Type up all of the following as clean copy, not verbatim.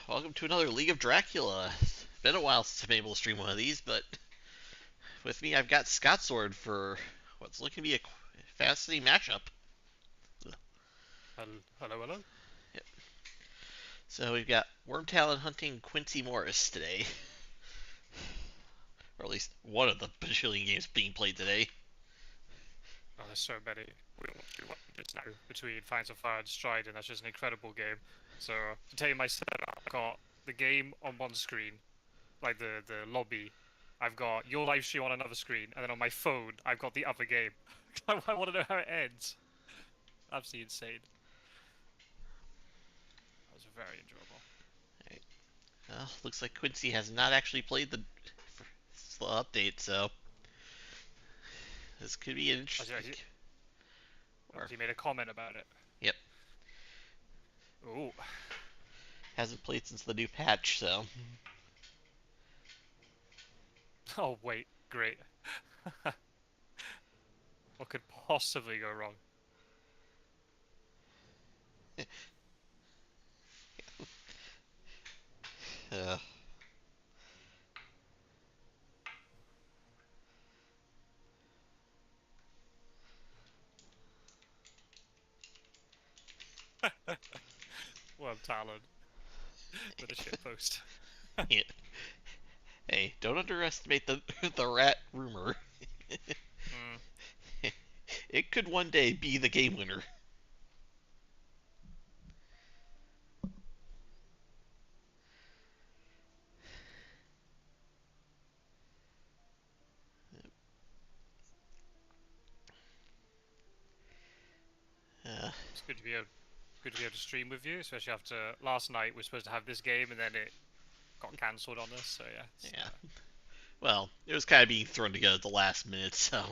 Welcome to another League of Dracula. It's been a while since I've been able to stream one of these, but with me I've got Scotsword for what's looking to be a fascinating matchup. Hello, hello. Yep. So we've got Wyrmtalon hunting Quincy Morris today, or at least one of the bajillion games being played today. Oh, there's so many. We will do one just now between Fangs of Fire and Stride, and that's just an incredible game. So, to tell you my setup, I've got the game on one screen, like the lobby. I've got your live stream on another screen, and then on my phone, I've got the other game. I want to know how it ends. Absolutely insane. That was very enjoyable. Right. Well, looks like Quincy has not actually played the update, so this could be As interesting. you, Or as you made a comment about it. yep, Ooh. hasn't played since the new patch, so Oh, wait. Great. What could possibly go wrong? uh, Well, Talon with a shitpost. yeah. Hey, don't underestimate the the rat rumor. Mm. It could one day be the game winner. Uh, It's good to be able to stream with you, especially after last night. We are supposed to have this game, and then it got cancelled on us. So yeah, yeah. Well, it was kind of being thrown together at the last minute, so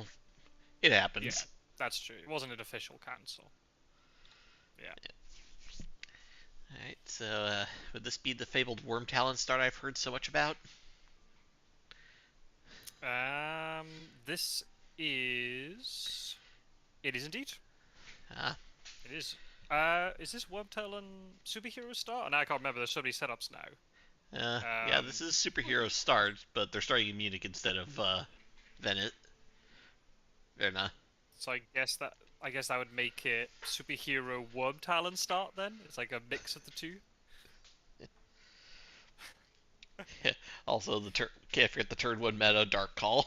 it yeah, happens. that's true. It wasn't an official cancel. Yeah. Alright, so would this be the fabled Wyrmtalon start I've heard so much about? This is. It is indeed. Uh, It is this Wyrmtalon superhero start? And I can't remember. There's so many setups now. yeah, this Um, is superhero start, but they're starting in Munich instead of Venet. Verna. so I guess that would make it superhero Wyrmtalon start then. It's like a mix of the two. Also, can't forget the turn one meta Dark Call.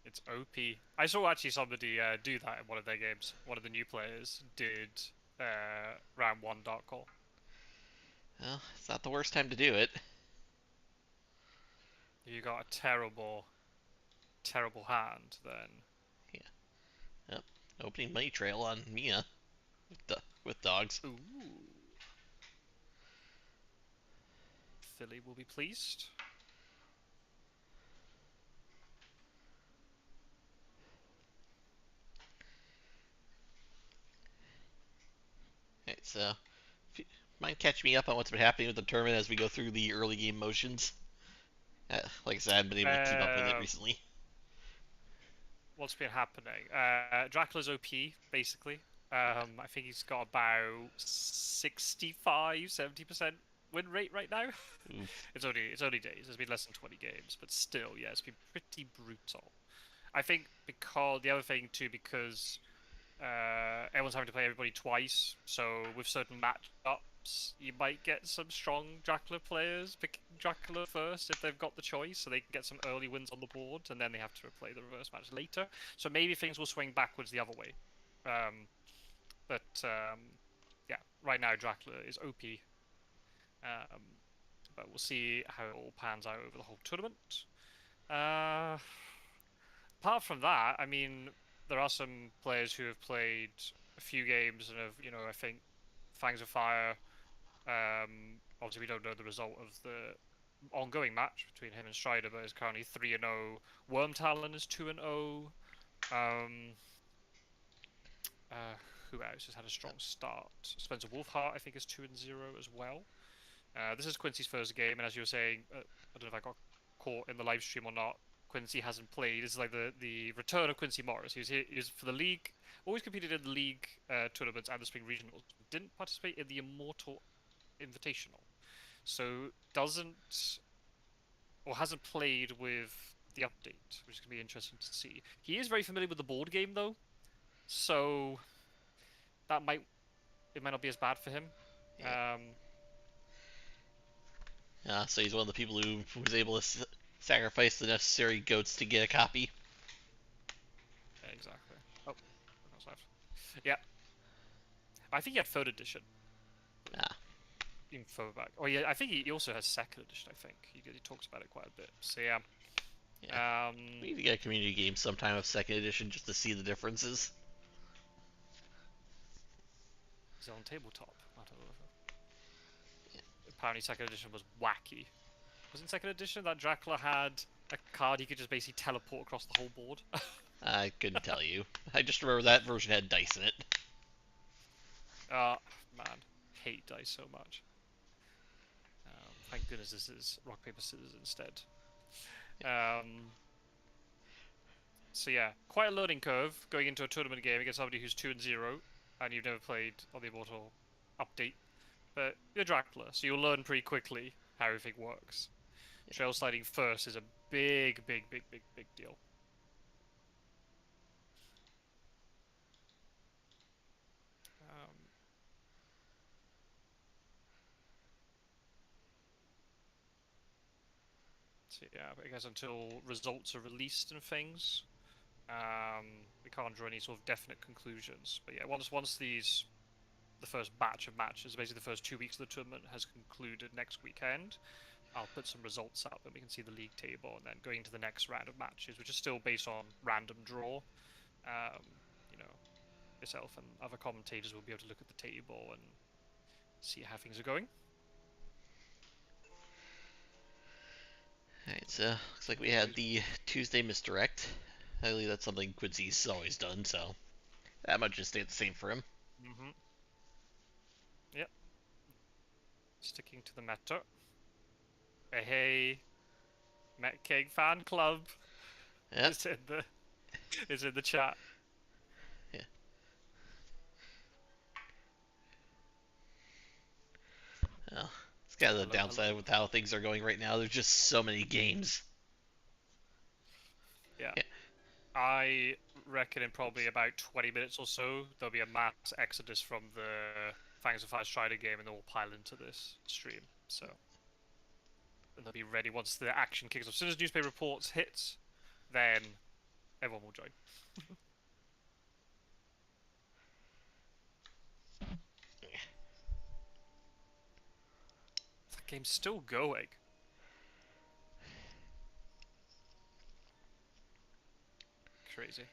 It's OP. I saw actually somebody do that in one of their games. One of the new players did round one Dark Call. Well, it's not the worst time to do it. If you got a terrible, terrible hand, then Yeah. Yep. Opening money trail on Mia with dogs. ooh, Philly will be pleased. Alright, so if you mind catching me up on what's been happening with the tournament as we go through the early game motions? Like I said, I haven't been able to keep up with it Uh, recently. what's been happening? Dracula's OP basically. I think he's got about 65, 70% win rate right now. Oof. It's only days. It's been less than 20 games, but still, yeah, it's been pretty brutal. I think because the other thing too, because everyone's having to play everybody twice, so with certain matchups, you might get some strong Dracula players picking Dracula first if they've got the choice, so they can get some early wins on the board, and then they have to replay the reverse match later. So maybe things will swing backwards the other way. Um, but yeah, right now Dracula is OP, um, but we'll see how it all pans out over the whole tournament. Uh, apart from that, I mean, there are some players who have played a few games and have, I think Fangs of Fire. Obviously, we don't know the result of the ongoing match between him and Strider, but is currently 3-0. Wyrmtalon is 2-0. Um, uh, who else has had a strong start? Spencer Wolfhart, I think, is 2-0 as well. This is Quincy's first game, and as you were saying, I don't know if I got caught in the live stream or not. Quincy hasn't played. This is like the return of Quincy Morris. He was for the league, always competed in the league tournaments and the spring regionals. Didn't participate in the Immortal Invitational, so doesn't or hasn't played with the update, which is gonna be interesting to see. He is very familiar with the board game though, so that might it might not be as bad for him. Yeah. Um, So he's one of the people who was able to sacrifice the necessary goats to get a copy. yeah, exactly. Oh, that's left. Yeah, I think he had third edition. Ah, Info back. Oh yeah, I think he also has second edition. I think he talks about it quite a bit. So yeah, yeah. We need um, to get a community game sometime of second edition just to see the differences. he's on tabletop. I don't know. Apparently, second edition was wacky. Wasn't second edition that Dracula had a card he could just basically teleport across the whole board? I couldn't tell you. I just remember that version had dice in it. Man, hate dice so much. Thank goodness this is rock paper scissors instead. Um, so yeah, quite a learning curve going into a tournament game against somebody who's 2-0, and you've never played on the Immortal update. But you're Dracula, so you'll learn pretty quickly how everything works. Trail sliding first is a big, big, big, big, big deal. Um, so yeah, I guess until results are released and things, we can't draw any sort of definite conclusions. But yeah, once the first batch of matches, basically the first 2 weeks of the tournament, has concluded next weekend, I'll put some results up and we can see the league table, and then going into the next round of matches, which is still based on random draw. Um, you know, yourself and other commentators will be able to look at the table and see how things are going. Alright, so looks like we had the Tuesday misdirect. I believe that's something Quincy's always done, so that might just stay the same for him. Mm-hmm. Yep. Sticking to the meta. Hey, Met King fan club Yep. is in the chat. Yeah. Well, it's kind of the Hello, downside hello. with how things are going right now. There's just so many games. Yeah. Yeah. I reckon in probably about 20 minutes or so, there'll be a mass exodus from the Fangs of Fire Strider game, and they'll all pile into this stream. So, and they'll be ready once the action kicks off. As soon as newspaper reports hits, then everyone will join. That game's still going. Crazy.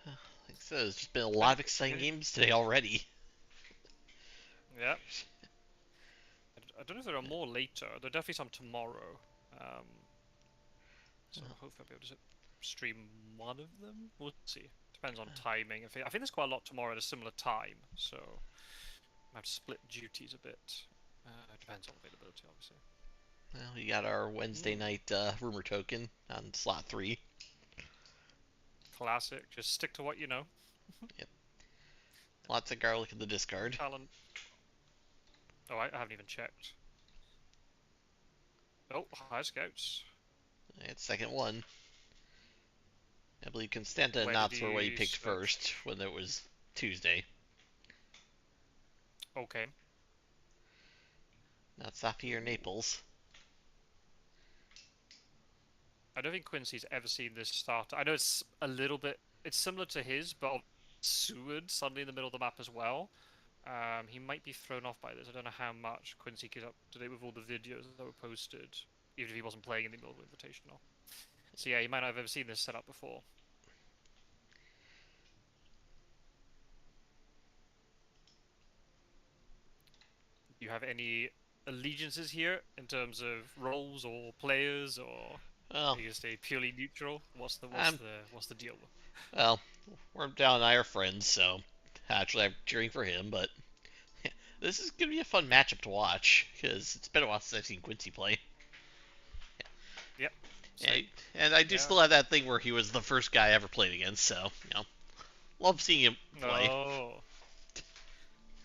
Like I said, there's just been a lot of exciting games today already. Yeah. I don't know if there are more later. There are definitely some tomorrow. So hopefully I'll be able to stream one of them. We'll see. Depends on timing. I think there's quite a lot tomorrow at a similar time, so I have to split duties a bit. Depends on availability, obviously. Well, we got our Wednesday night rumor token on slot 3. Classic. Just stick to what you know. Yep. Lots of garlic in the discard. Talent. Oh, I haven't even checked. Oh, high scouts. It's second one. I believe Constanta and Where did Knots were what he you picked search? first when it was Tuesday. Okay. Not Safi or Naples. I don't think Quincy's ever seen this start. I know it's a little bit. It's similar to his, but Seward suddenly in the middle of the map as well. He might be thrown off by this. I don't know how much Quincy keeps up to date with all the videos that were posted, even if he wasn't playing in the middle of Invitational. So yeah, he might not have ever seen this setup before. Do you have any allegiances here in terms of roles or players, or Well, are you gonna stay purely neutral? I'm What's the deal? well. Wyrmtalon and I are friends, so actually I'm cheering for him. But this is gonna be a fun matchup to watch because it's been a while since I've seen Quincy play. Yep. Yeah, Same. and I do Yeah. still have that thing where he was the first guy I ever played against, so love seeing him play. Oh.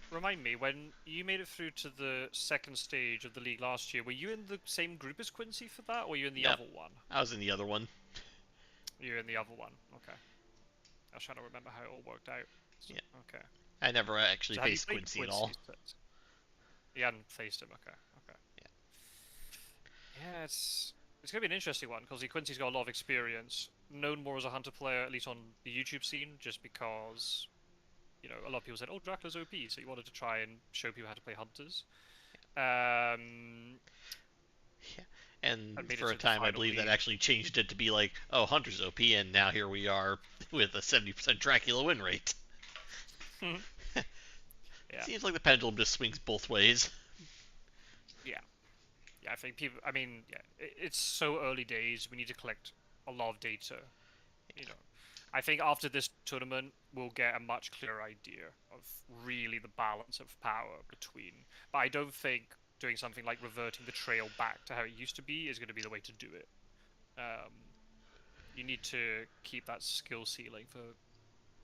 Remind me, when you made it through to the second stage of the league last year, were you in the same group as Quincy for that, or were you in the No, other one? I was in the other one. You're in the other one. Okay. I was trying to remember how it all worked out. Yeah, Okay. I never actually So have you faced played Quincy at all. Quincy since? You hadn't faced him. Okay. Okay. Yeah, Yeah, it's gonna be an interesting one because Quincy's got a lot of experience, known more as a hunter player, at least on the YouTube scene, just because a lot of people said, "Oh, Dracula's OP," so he wanted to try and show people how to play hunters. Um, yeah. And and made it for a to the time, I final believe that league. actually changed it to be like, oh, Hunter's OP, and now here we are with a 70% Dracula win rate. Yeah, Seems like the pendulum just swings both ways. yeah, yeah. I think people. I mean, yeah, it's so early days. We need to collect a lot of data. You know, I think after this tournament, we'll get a much clearer idea of really the balance of power between. But I don't think doing something like reverting the trail back to how it used to be is going to be the way to do it. Um, you need to keep that skill ceiling for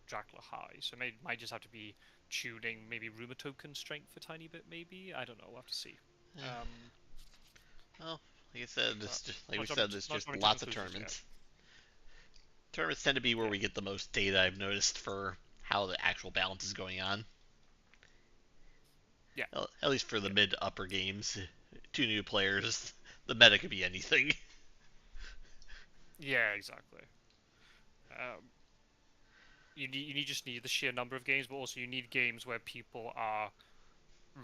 Dracula high. So might just have to be tuning maybe Rumor token strength a tiny bit. Maybe I don't know. We'll have to see. Eh, Um, well, like I said, but like we not jumping said, there's not just jumping to lots of conclusions yet. tournaments. Tournaments tend to be where Yeah, we get the most data, I've noticed, for how the actual balance is going on. yeah, At least for the yeah, mid to upper games. Two new players, the meta could be anything. yeah. Exactly. Um, you just need the sheer number of games, but also you need games where people are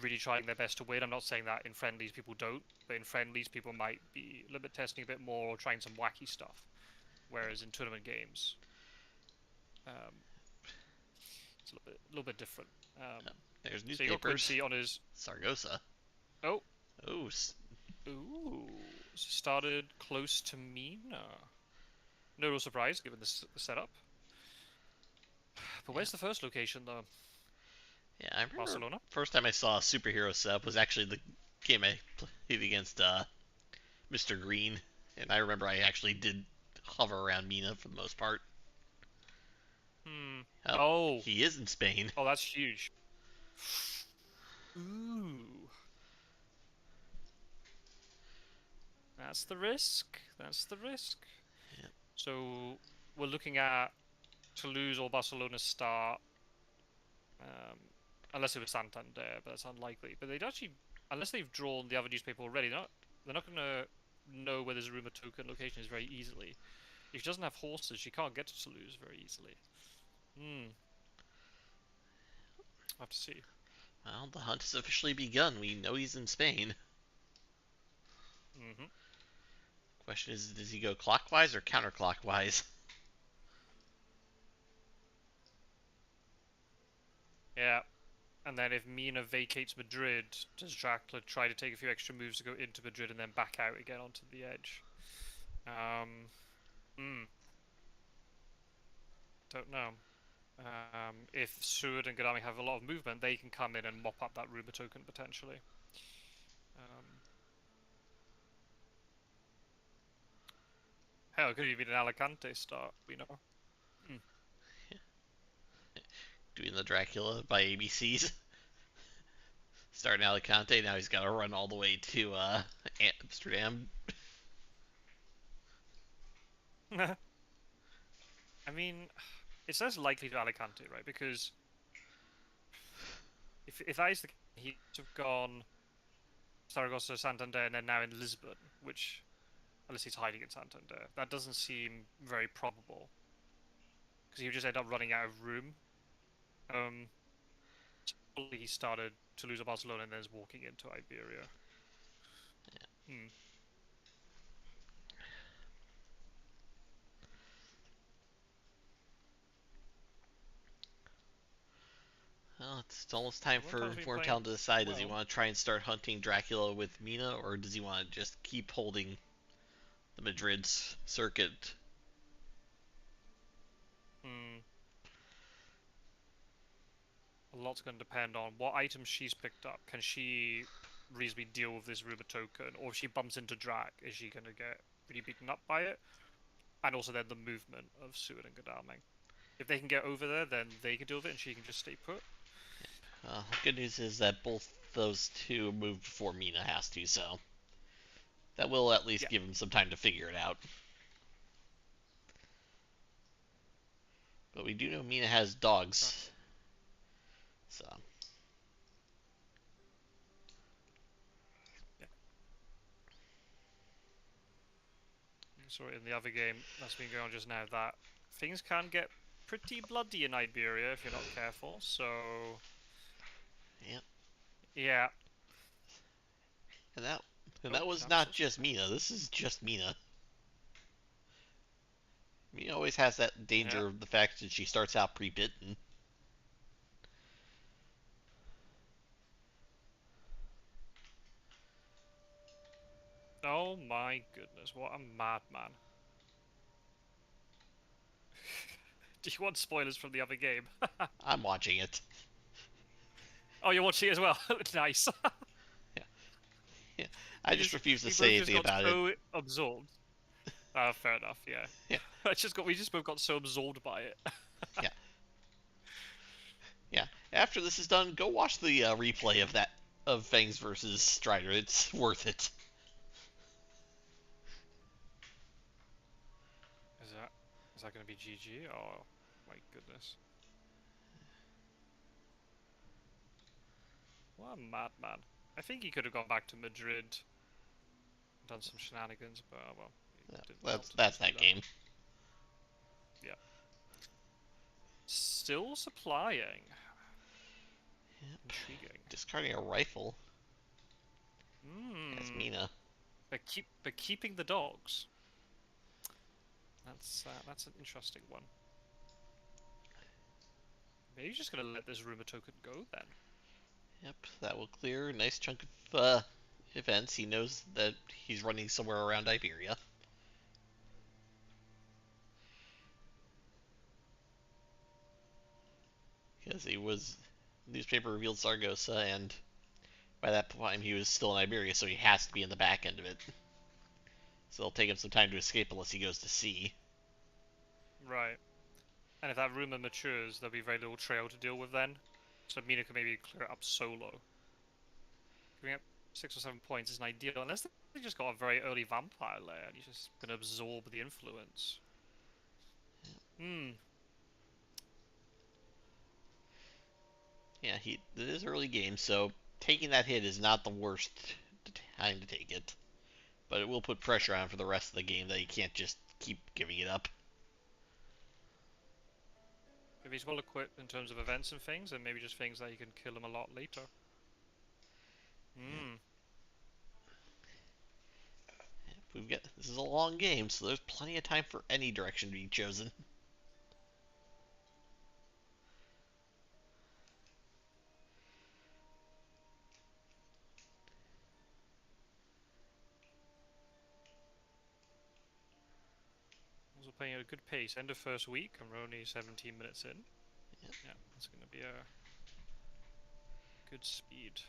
really trying their best to win. I'm not saying that in friendlies people don't, but in friendlies people might be limit testing a bit more or trying some wacky stuff. Whereas in tournament games, um, it's a little bit different. There's So you got newspapers. Quincy on his. Sargosa. Oh, Oh, ooh, started close to Mina. No real surprise given the setup. But yeah. where's the first location though? Yeah, I remember Barcelona. first time I saw a superhero setup was actually the game I played against Mr. Green, and I remember I actually did hover around Mina for the most part. Hmm. Oh, Oh, he is in Spain. oh, that's huge. Ooh, that's the risk. That's the risk. Yeah. So we're looking at Toulouse or Barcelona start, um, unless it was Santander, but that's unlikely. But they'd actually, unless they've drawn the other newspaper already, they're not going to know where there's a rumor token location is very easily. If she doesn't have horses, she can't get to Toulouse very easily. Hmm. I'll have to see. Well, the hunt has officially begun. We know he's in Spain. Hmm. Question is, does he go clockwise or counterclockwise? Yeah. And then if Mina vacates Madrid, does Dracula try to take a few extra moves to go into Madrid and then back out again onto the edge? Um, hmm. Don't know. If Seward and Gadami have a lot of movement, they can come in and mop up that Ruber token potentially. Um, Hell, it could even be an Alicante start, you know? Hmm. Doing the Dracula by ABCs. Starting Alicante, now he's got to run all the way to Amsterdam. I mean, it's less likely to Alicante, right? Because if that is the case, he'd have gone Saragossa, Santander, and then now in Lisbon, which, unless he's hiding in Santander, that doesn't seem very probable. Because he would just end up running out of room. Um, he started Toulouse or Barcelona and then is walking into Iberia. Hmm. Well, it's almost time for Wyrmtalon's been Wyrmtalon playing to decide, does he well. want to try and start hunting Dracula with Mina, or does he want to just keep holding the Madrid circuit? Hmm. A lot's going to depend on what items she's picked up. Can she reasonably deal with this Ruber token? Or if she bumps into Drac, is she going to get really beaten up by it, and also then the movement of Seward and Godalming. If they can get over there, then they can deal with it, and she can just stay put. The good news is that both those two moved before Mina has to, so that will at least Yeah. give him some time to figure it out. But we do know Mina has dogs, so Yeah. So in the other game that's been going on just now, that things can get pretty bloody in Iberia if you're not careful. So yeah. yeah. And that and Oh, that was not cancels. just Mina. This is just Mina. Mina always has that Yeah. danger of the fact that she starts out pre-bitten. Oh my goodness, what a madman. Do you want spoilers from the other game? I'm watching it. Oh, you're watching it as well. Nice. Yeah, yeah. I just refuse to We say both just anything got about it. so absorbed. Fair enough. Yeah. Yeah, We just both got so absorbed by it. yeah, yeah. After this is done, go watch the replay of that of Fangs versus Strider. It's worth it. Is that is that going to be GG? Oh my goodness. What a madman. I think he could have gone back to Madrid and done some shenanigans, but oh well, Yeah, he didn't that's opt to that's do that that. game. Yeah. Still supplying. Yep. Intriguing. Discarding a rifle as Hmm. Mina. But keeping the dogs. That's an interesting one. Maybe he's just gonna let this rumor token go then. Yep, that will clear a nice chunk of events. He knows that he's running somewhere around Iberia. Because he was newspaper revealed Saragossa, and by that time he was still in Iberia, so he has to be in the back end of it. So it'll take him some time to escape unless he goes to sea. Right. And if that rumor matures, there'll be very little trail to deal with then. So Mina can maybe clear it up solo. Giving up 6 or 7 points isn't ideal, unless they just got a very early vampire layer and he's just gonna absorb the influence. Hmm. Yeah, it is early game, so taking that hit is not the worst time to take it. But it will put pressure on for the rest of the game that he can't just keep giving it up. If he's well equipped in terms of events and things, and maybe just things that he can kill him a lot later. Yeah. Hmm. We've got this is a long game, so there's plenty of time for any direction to be chosen. Also playing at a good pace. End of first week, and we're only 17 minutes in. Yeah. Yeah, that's gonna be a good speed.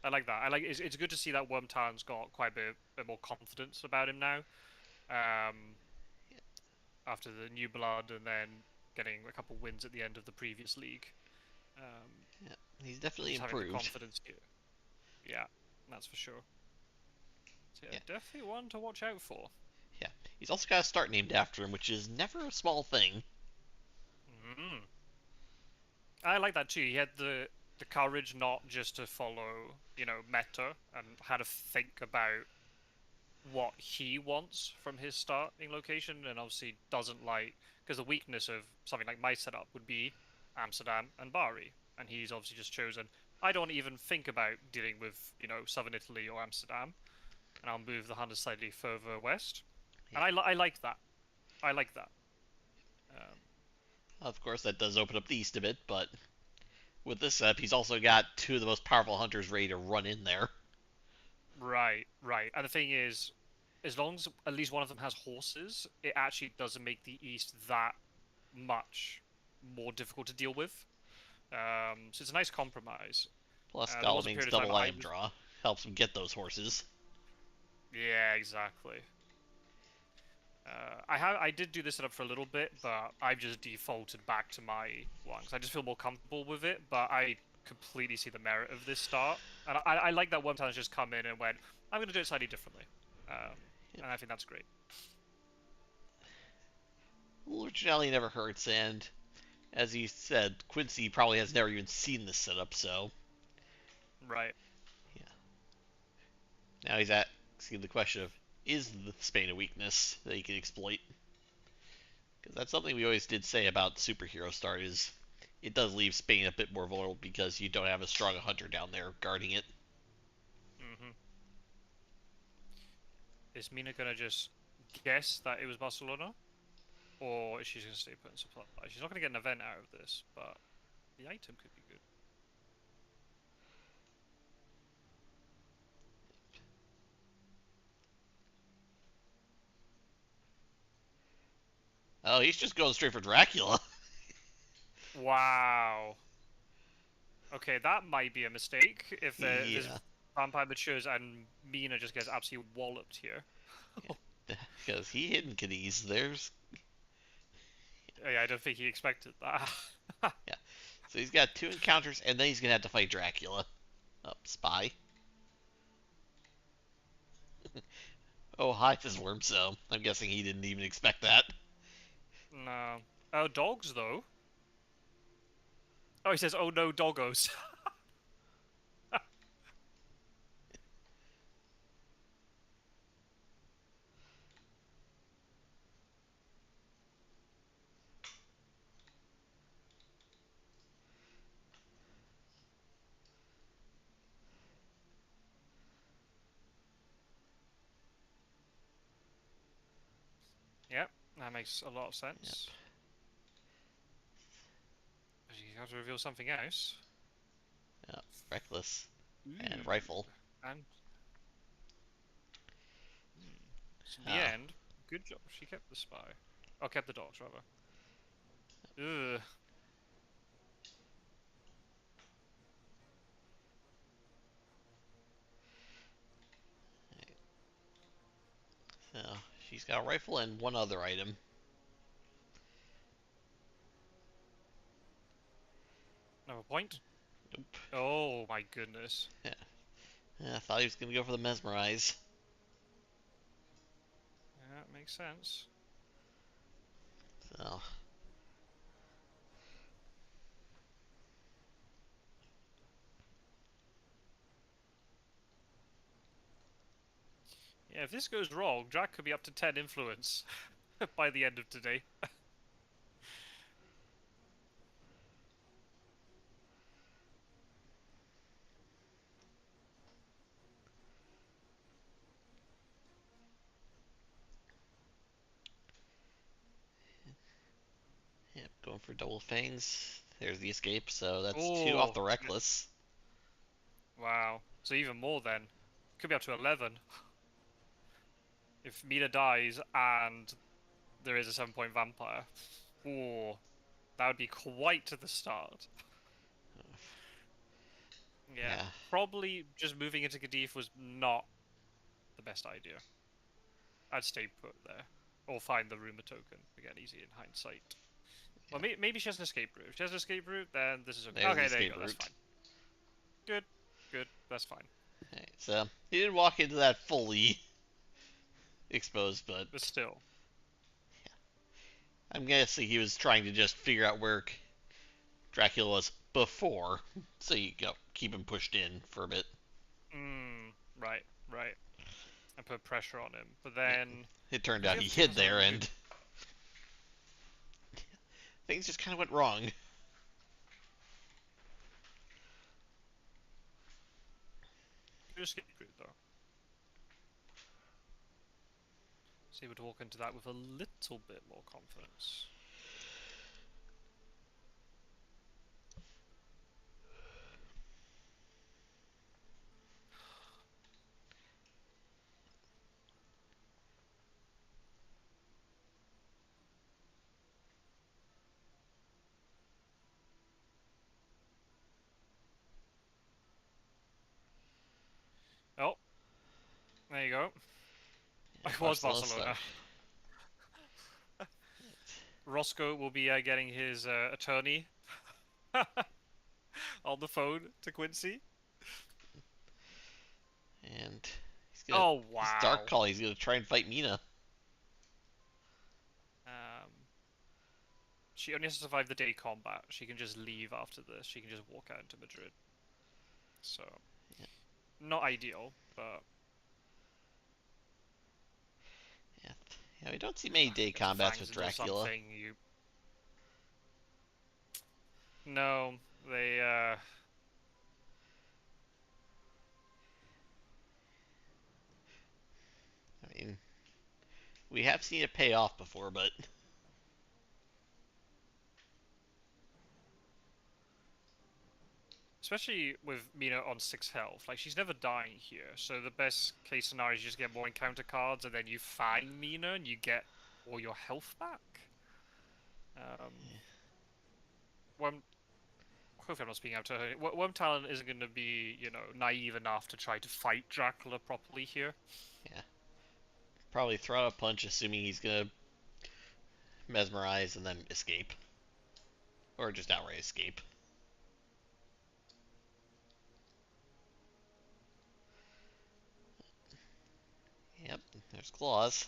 I like that. It's good to see that Wyrmtalon's got quite bit more confidence about him now. Um, After the new blood and then getting a couple wins at the end of the previous league. Um, Yeah, he's definitely he's having the improved. confidence here. Yeah, that's for sure. So yeah, Yeah, definitely one to watch out for. yeah. He's also got a start named after him, which is never a small thing. Mm. I like that too. He had the courage not just to follow, meta and had to think about what he wants from his starting location, and obviously doesn't like because the weakness of something like my setup would be Amsterdam and Bari, and he's obviously just chosen. I don't even think about dealing with southern Italy or Amsterdam, and I'll move the hunters slightly further west, Yeah. and I like that. I like that. Um, Of course, that does open up the east a bit, but with this setup, he's also got two of the most powerful hunters ready to run in there. right, right. And the thing is, as long as at least one of them has horses, it actually doesn't make the east that much more difficult to deal with. So it's a nice compromise. Plus, There was a Godalming's period of time double I item was. draw helps him get those horses. Yeah, exactly. I did do this setup for a little bit, but I've just defaulted back to my one because I just feel more comfortable with it. But I completely see the merit of this start, and I like that Wyrmtalon's just come in and went, I'm going to do it slightly differently, Yep. and I think that's great. Originality never hurts, and as he said, Quincy probably has never even seen this setup, so Right. yeah. Now he's asking the question of, is the Spain a weakness that he can exploit? Because that's something we always did say about superhero start is it does leave Spain a bit more vulnerable because you don't have as strong a hunter down there guarding it. Mm-hmm. Is Mina going to just guess that it was Barcelona, or is she going to stay put in supply? She's not going to get an event out of this, but the item could be good. Oh, he's just going straight for Dracula. Wow. Okay, that might be a mistake if this Yeah, vampire matures and Mina just gets absolutely walloped here. because he hidden Cadiz. There's Yeah, I don't think he expected that. yeah. So he's got two encounters, and then he's gonna have to fight Dracula. Oh, spy. Oh, hi, this worm. So I'm guessing he didn't even expect that. No. Oh, dogs though. Oh, he says, "Oh no, doggos." Yep, that makes a lot of Yep. sense. But you have to reveal something else. Yep. Reckless and Ooh, rifle. and so in the Ah. end, good job. She kept the spy. Oh, kept the dogs rather. Ugh. So she's got a rifle and one other item. Another point. Nope. Oh my goodness. Yeah. I thought he was gonna go for the mesmerize. Yeah, that makes sense. So Yeah, if this goes wrong, Jack could be up to 10 influence by the end of today. yep, going for double fangs. There's the escape. So that's two off Oh, the reckless. wow. So even more then. Could be up to 11. If Mina dies and there is a 7-point vampire. Oh, that would be quite the start. Yeah, Yeah. probably just moving into Gadif was not the best idea. I'd stay put there. Or find the rumor token. Again, easy in hindsight. Well, Yeah. maybe she has an escape route. If she has an escape route, then this is okay. There's the Okay, there you escape go. That's route. fine. Good. Good. That's fine. Right, so he didn't walk into that fully exposed, but But still. I'm guessing he was trying to just figure out where Dracula was before, so you go keep him pushed in for a bit. Right, right. And put pressure on him. But Yeah. then, It turned because out the he other team hid has a there, really and things just kind of went wrong. good escape route, though. So he would walk into that with a little bit more confidence. Oh, there you go. Yeah, It was Barcelona Barcelona. start. Roscoe will be getting his attorney on the phone to Quincy. And Oh he's dark wow. call. He's gonna try and fight Mina. Um, she only has to survive the day combat. She can just leave after this. She can just walk out into Madrid. So Yeah, not ideal, but yeah. Yeah, we don't see many day get your combats fangs with into Dracula. something. You no, they I mean, we have seen it pay off before, but especially with Mina on 6 health, like she's never dying here. So the best case scenario is you just get more encounter cards, and then you find Mina and you get all your health back. Um, well, hopefully I'm not speaking out to her. Wyrmtalon isn't going to be, naive enough to try to fight Dracula properly here. yeah, probably throw out a punch, assuming he's gonna mesmerize and then escape, or just outright escape. Yep, there's claws.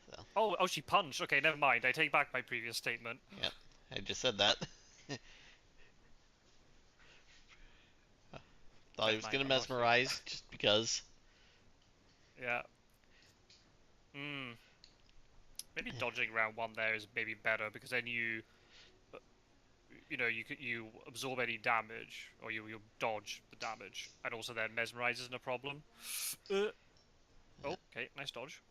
So, Oh, she punched. Okay, never mind. I take back my previous statement. yep, I just said that. Thought he Never was mind. gonna I'm not here. mesmerize just because. Yeah. Hmm. Maybe dodging round one there is maybe better because then uh, you absorb any damage or you dodge the damage, and also then mesmerize isn't a problem. Uh, oh, okay, nice dodge.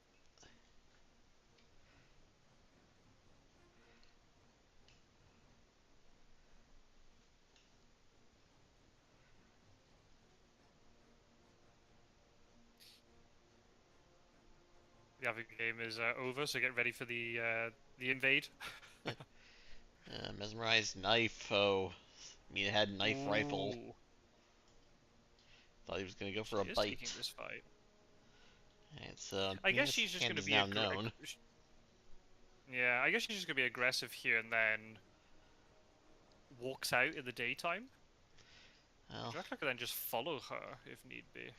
The other game is over, so get ready for the invade. Mesmerized knife. Oh, Mina had knife rifle. Ooh, Thought he was gonna go she for a is taking bite. this fight. And I guess Mina's she's just hand going to is be now known. yeah. I guess she's just going to be aggressive here and then walks out in the daytime. Well, Dracula could then just follow her if need be.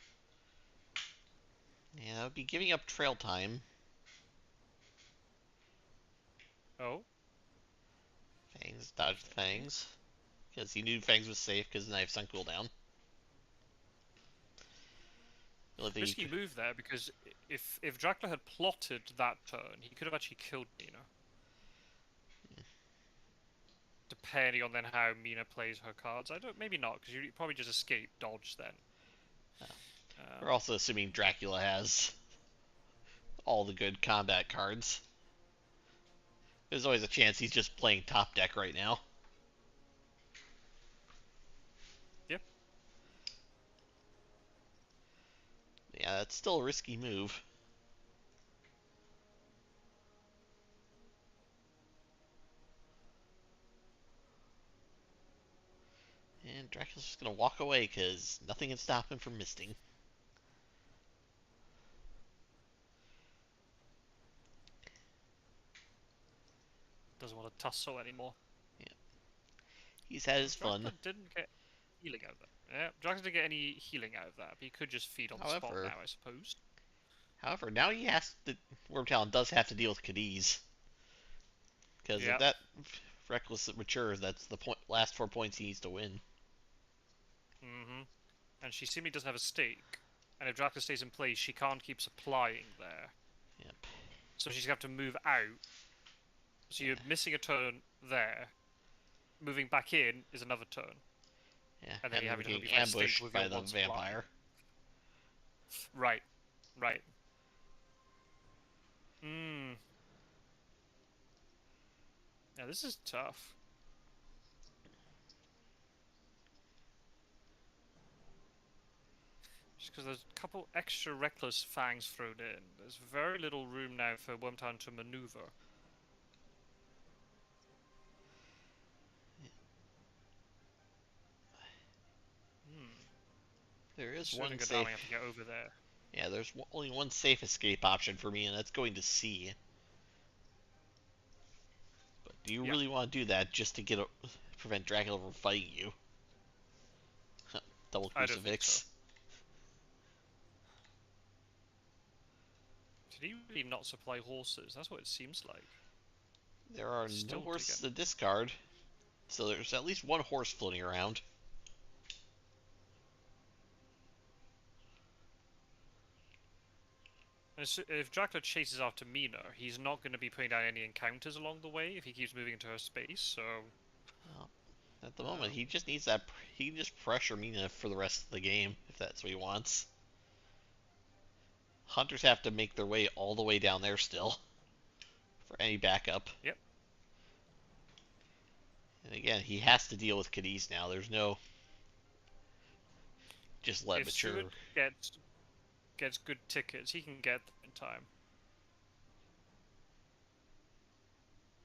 yeah, that would be giving up trail time. Oh, Fangs dodged okay. Fangs because he knew Fangs was safe because the knife's on cooldown. The only thing he Risky could, move there because if Dracula had plotted that turn, he could have actually killed Mina. Depending on then how Mina plays her cards, I don't. Maybe not because you probably just escape dodge then. we're Um, also assuming Dracula has all the good combat cards. There's always a chance he's just playing top deck right now. yeah, Yeah, that's still a risky move. And Dracula's just gonna walk away because nothing can stop him from misting. doesn't want to tussle anymore. Yeah, he's had his fun. Dracula didn't get healing out of that. Yeah, Dracula didn't get any healing out of that, but he could just feed on the spot However, now, I suppose. however, now he has to. Wyrmtalon does have to deal with Cadiz because if Yeah. that reckless matures, that's the last 4 points he needs to win. Mm-hmm. And she seemingly doesn't have a stake. And if Dracula stays in place, she can't keep supplying there. Yep. So she's going to have to move out. So you're Yeah. missing a turn there. Moving back in is another turn. Yeah. And then And you're then having to hope getting you find stake ambushed with by your the one supply. vampire. Right. Right. Hmm. Yeah, this is tough. Just because there's a couple extra reckless fangs thrown in. There's very little room now for Wyrmtalon to maneuver. Hmm. There is Sud one and Godalming safe. have to get over there. Yeah, there's only one safe escape option for me, and that's going to C. Do you Yeah, really want to do that just to prevent Dracula from fighting you? Double I don't think so. crucifix. Did he really not supply horses? That's what it seems like. There are no Still horses digging. to discard, so there's at least one horse floating around. And if Dracula chases after Mina, he's not going to be putting down any encounters along the way if he keeps moving into her space. So, Well, at the moment, um, he just needs that. He can just pressure Mina for the rest of the game if that's what he wants. Hunters have to make their way all the way down there still for any backup. yep. And again, he has to deal with Cadiz now. There's no just let If mature. Seward gets good tickets, he can get them in time.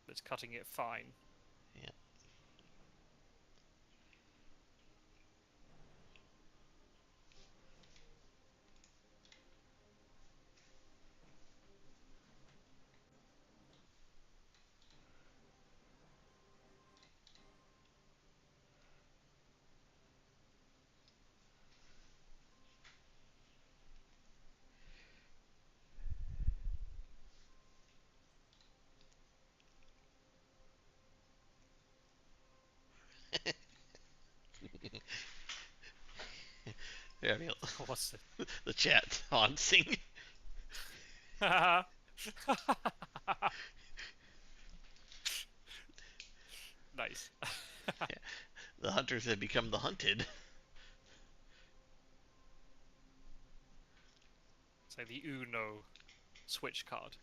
It's cutting it fine. Yeah. Yeah, I mean, What's the chat taunting. it? Nice. Yeah, the hunters have become the hunted. It's like the Uno switch card.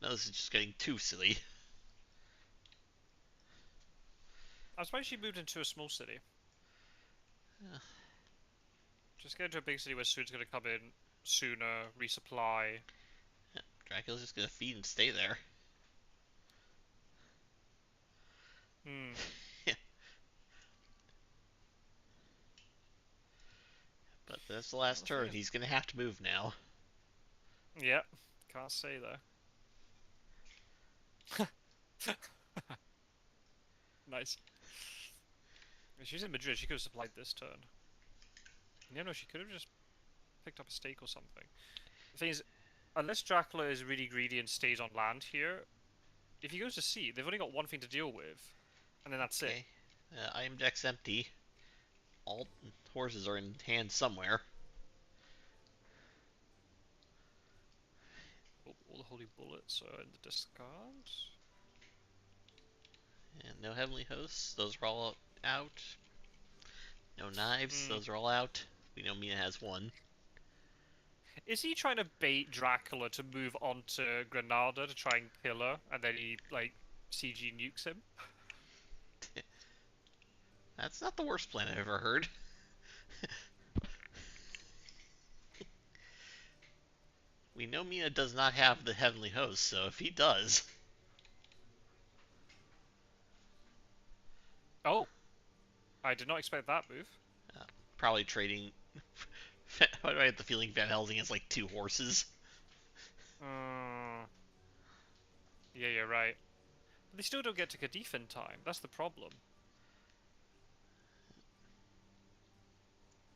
Now this is just getting too silly. I'm surprised she moved into a small city. Yeah, Just get into a big city where Seward's going to come in sooner, resupply. Dracula's just gonna feed and stay there. Hmm. Yeah, but that's the Well, last the thing turn. is, He's gonna have to move now. yeah, can't say though. Nice. If she's in Madrid, she could have supplied this turn. No, she could have just picked up a stake or something. The thing is, unless Dracula is really greedy and stays on land here, if he goes to sea, they've only got one thing to deal with, and then that's it. Okay, item deck's empty. All horses are in hand somewhere. Oh, all the holy bullets are in the discard. And no heavenly hosts. Those are all out. No knives. Hmm. Those are all out. We know Mina has one. Is he trying to bait Dracula to move on to Granada to try and kill her, and then he, like, CG nukes him? That's not the worst plan I've ever heard. We know Mina does not have the heavenly host, so if he does, Oh, I did not expect that move. probably trading. Why do I have the feeling Van Helsing has like two horses? Uh, yeah, you're right. But they still don't get to Cadiz in time. That's the problem.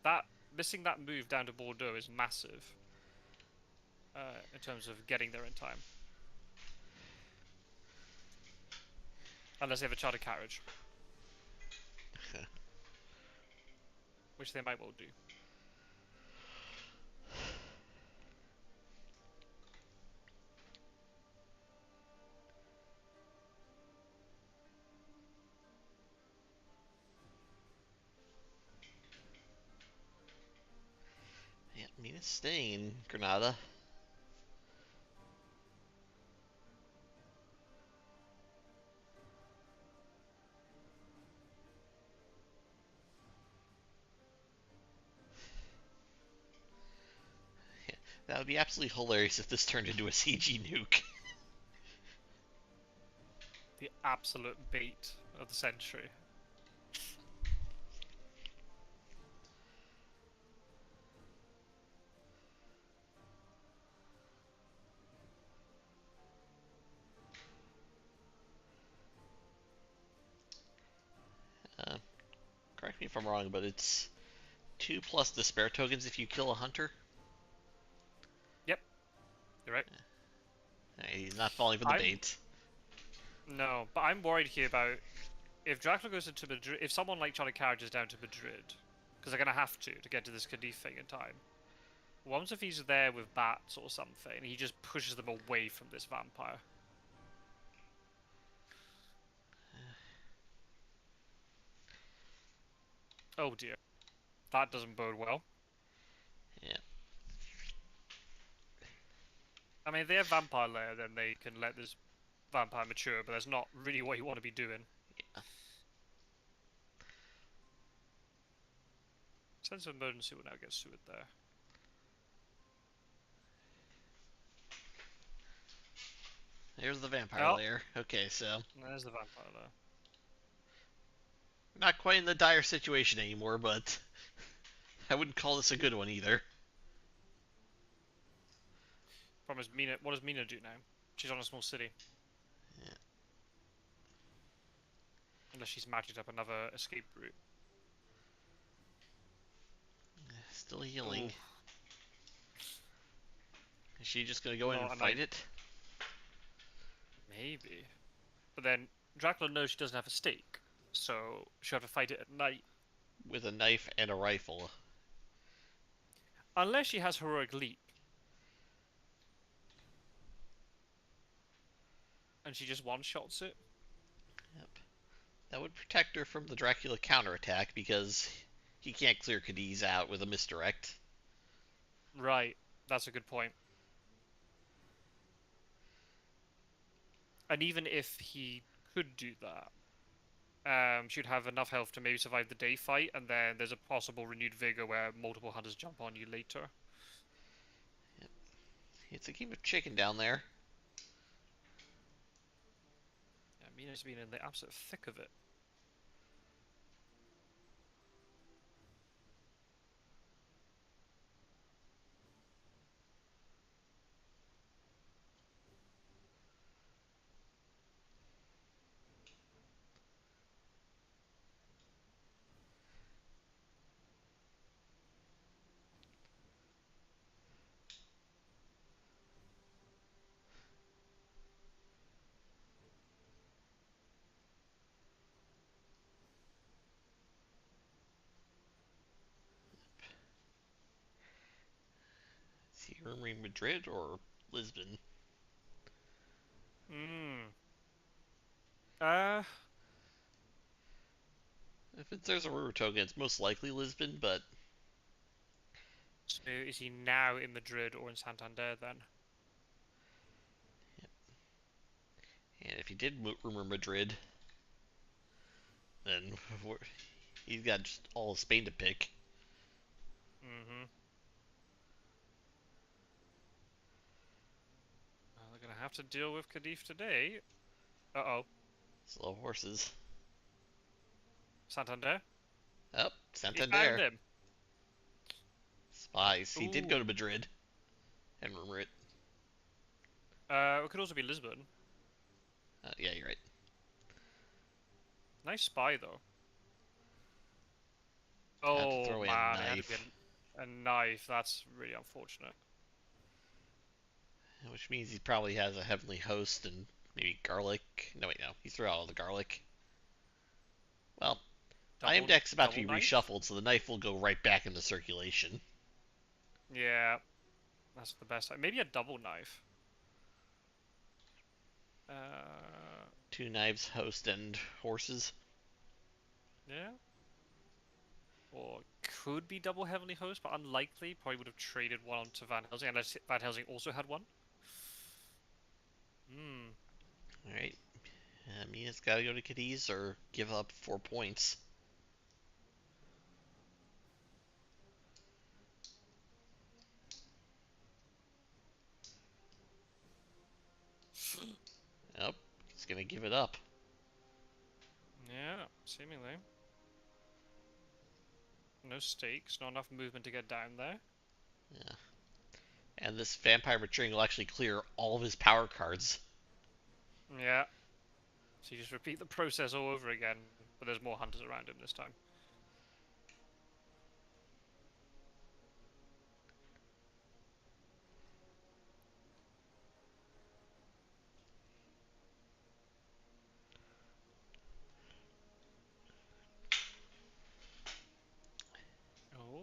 That missing that move down to Bordeaux is massive in terms of getting there in time. Unless they have a charter carriage, which they might well do. Yeah, Mina's staying in Granada. Yeah, that would be absolutely hilarious if this turned into a CG nuke. The absolute bait of the century. me if I'm wrong, but it's 2 plus despair tokens if you kill a hunter. Yep, you're right. He's not falling for the I'm bait. no, but I'm worried here about if Dracula goes into Madrid. If someone like Charlie carriages down to Madrid, because they're gonna have to get to this Cadiz thing in time. What if he's there with bats or something, and he just pushes them away from this vampire? Oh dear, that doesn't bode well. Yeah. I mean, if they have vampire lair, then they can let this vampire mature, but that's not really what you want to be doing. Sense of emergency will now get sewered there. There's the vampire Oh, lair. Okay, so there's the vampire lair. not quite in the dire situation anymore, but I wouldn't call this a good one either. Problem is, Mina. What does Mina do now? She's on a small city. Yeah. Unless she's magicked up another escape route. Still healing. Ooh, Is she just gonna go in and not a fight night. it? Maybe. But then Dracula knows she doesn't have a stake, so she'll have to fight it at night. With a knife and a rifle. Unless she has heroic leap. And she just one-shots it. Yep. That would protect her from the Dracula counterattack because he can't clear Cadiz out with a misdirect. Right. That's a good point. And even if he could do that, she'd have enough health to maybe survive the day fight, and then there's a possible renewed vigor where multiple hunters jump on you later. Yep. It's a game of chicken down there. Yeah, Mina's been in the absolute thick of it. Is he remembering Madrid or Lisbon? Hmm. Uh, If there's a Ruru token, it's most likely Lisbon, but so is he now in Madrid or in Santander then? and if he did remember Madrid, then he's got just all of Spain to pick. Mm-hmm. Well, they're gonna have to deal with Cadiz today. Uh-oh. Slow horses. Santander? Up, oh, He found Santander. him. Spies. He did go Ooh. to Madrid and remember it. It could also be Lisbon. Yeah, you're right. Nice spy, though. Had to throw Oh, away a man, it had to be knife, a knife. That's really unfortunate. which means he probably has a heavenly host and maybe garlic. No, wait, no. He threw out all the garlic. Well, IM deck's about to Double be knife? reshuffled, so the knife will go right back into circulation. Yeah, that's the best. Maybe a double knife. Uh, 2 knives, host, and horses. yeah. Or could be double Heavenly Host, but unlikely. Probably would have traded one onto Van Helsing, unless Van Helsing also had one. Hmm. Alright. Mina's gotta go to Cadiz or give up 4 points. Oh, he's gonna give it up. Yeah, seemingly. No stakes, not enough movement to get down there. Yeah. And this vampire maturing will actually clear all of his power cards. Yeah. So you just repeat the process all over again, but there's more hunters around him this time.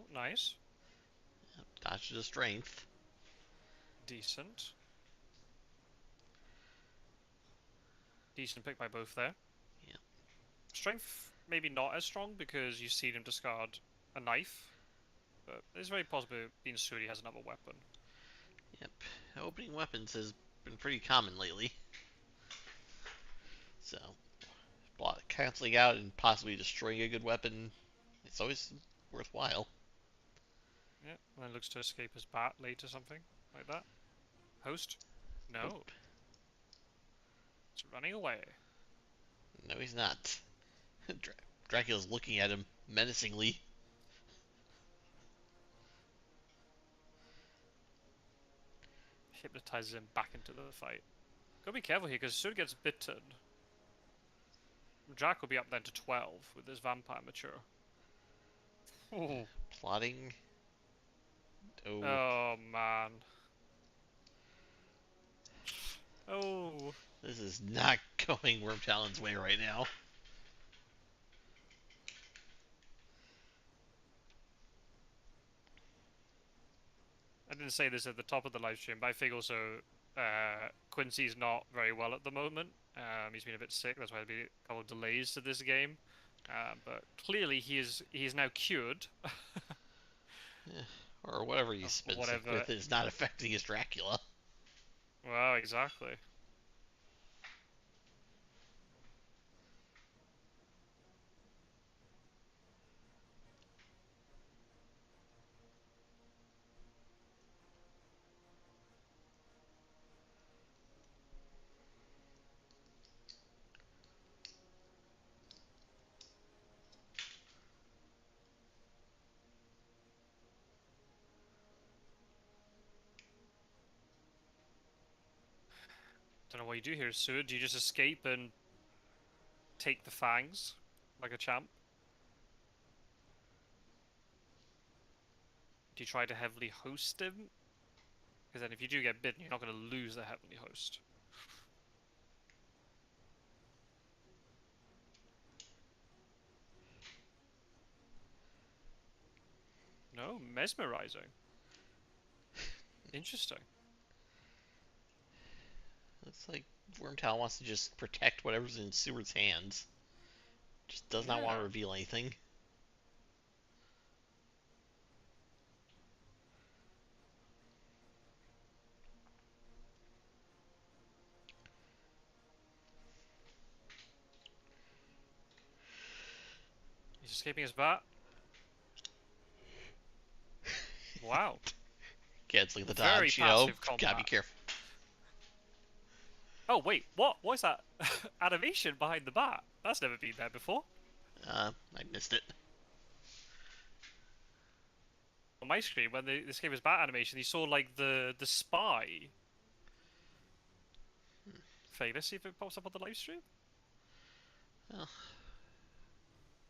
Oh, nice. Dodge to strength. Decent. Decent pick by both there. Yeah. Strength, maybe not as strong because you've seen him discard a knife, but it's very possible being Suri has another weapon. Yep. Opening weapons has been pretty common lately. So, canceling out and possibly destroying a good weapon, it's always worthwhile. Yeah, and then looks to escape his bat later, something like that. Host? No, Nope. it's running away. No, he's not. Dracula's looking at him menacingly. Hypnotizes him back into the fight. Gotta be careful here because Suri gets bitten. Jack will be up then to 12 with this vampire mature. Oh, Plotting. Oh, oh man. Oh. this is not going Wyrmtalon's way right now. I didn't say this at the top of the live stream, but I think also Quincy's not very well at the moment. He's been a bit sick. That's why there's been a couple of delays to this game. But clearly he is now cured. Or whatever he's Or been sick whatever. with is not affecting his Dracula. Well, exactly. Don't know what you do here, Sue. Do you just escape and take the fangs like a champ? Do you try to heavily host him? Because then if you do get bitten, you're not going to lose the heavenly host. No, mesmerizing. Interesting. Looks like Wyrmtalon wants to just protect whatever's in Seward's hands. Just does not want to Yeah. reveal anything. He's escaping his bat. Wow. Canceling the Very dodge, passive gotta be combat. careful. Oh, wait, what? What is that animation behind the bat? That's never been there before. I missed it. On my screen, when they escape his bat animation, you saw, like, the spy thing. Let's see if it pops up on the live stream. Oh,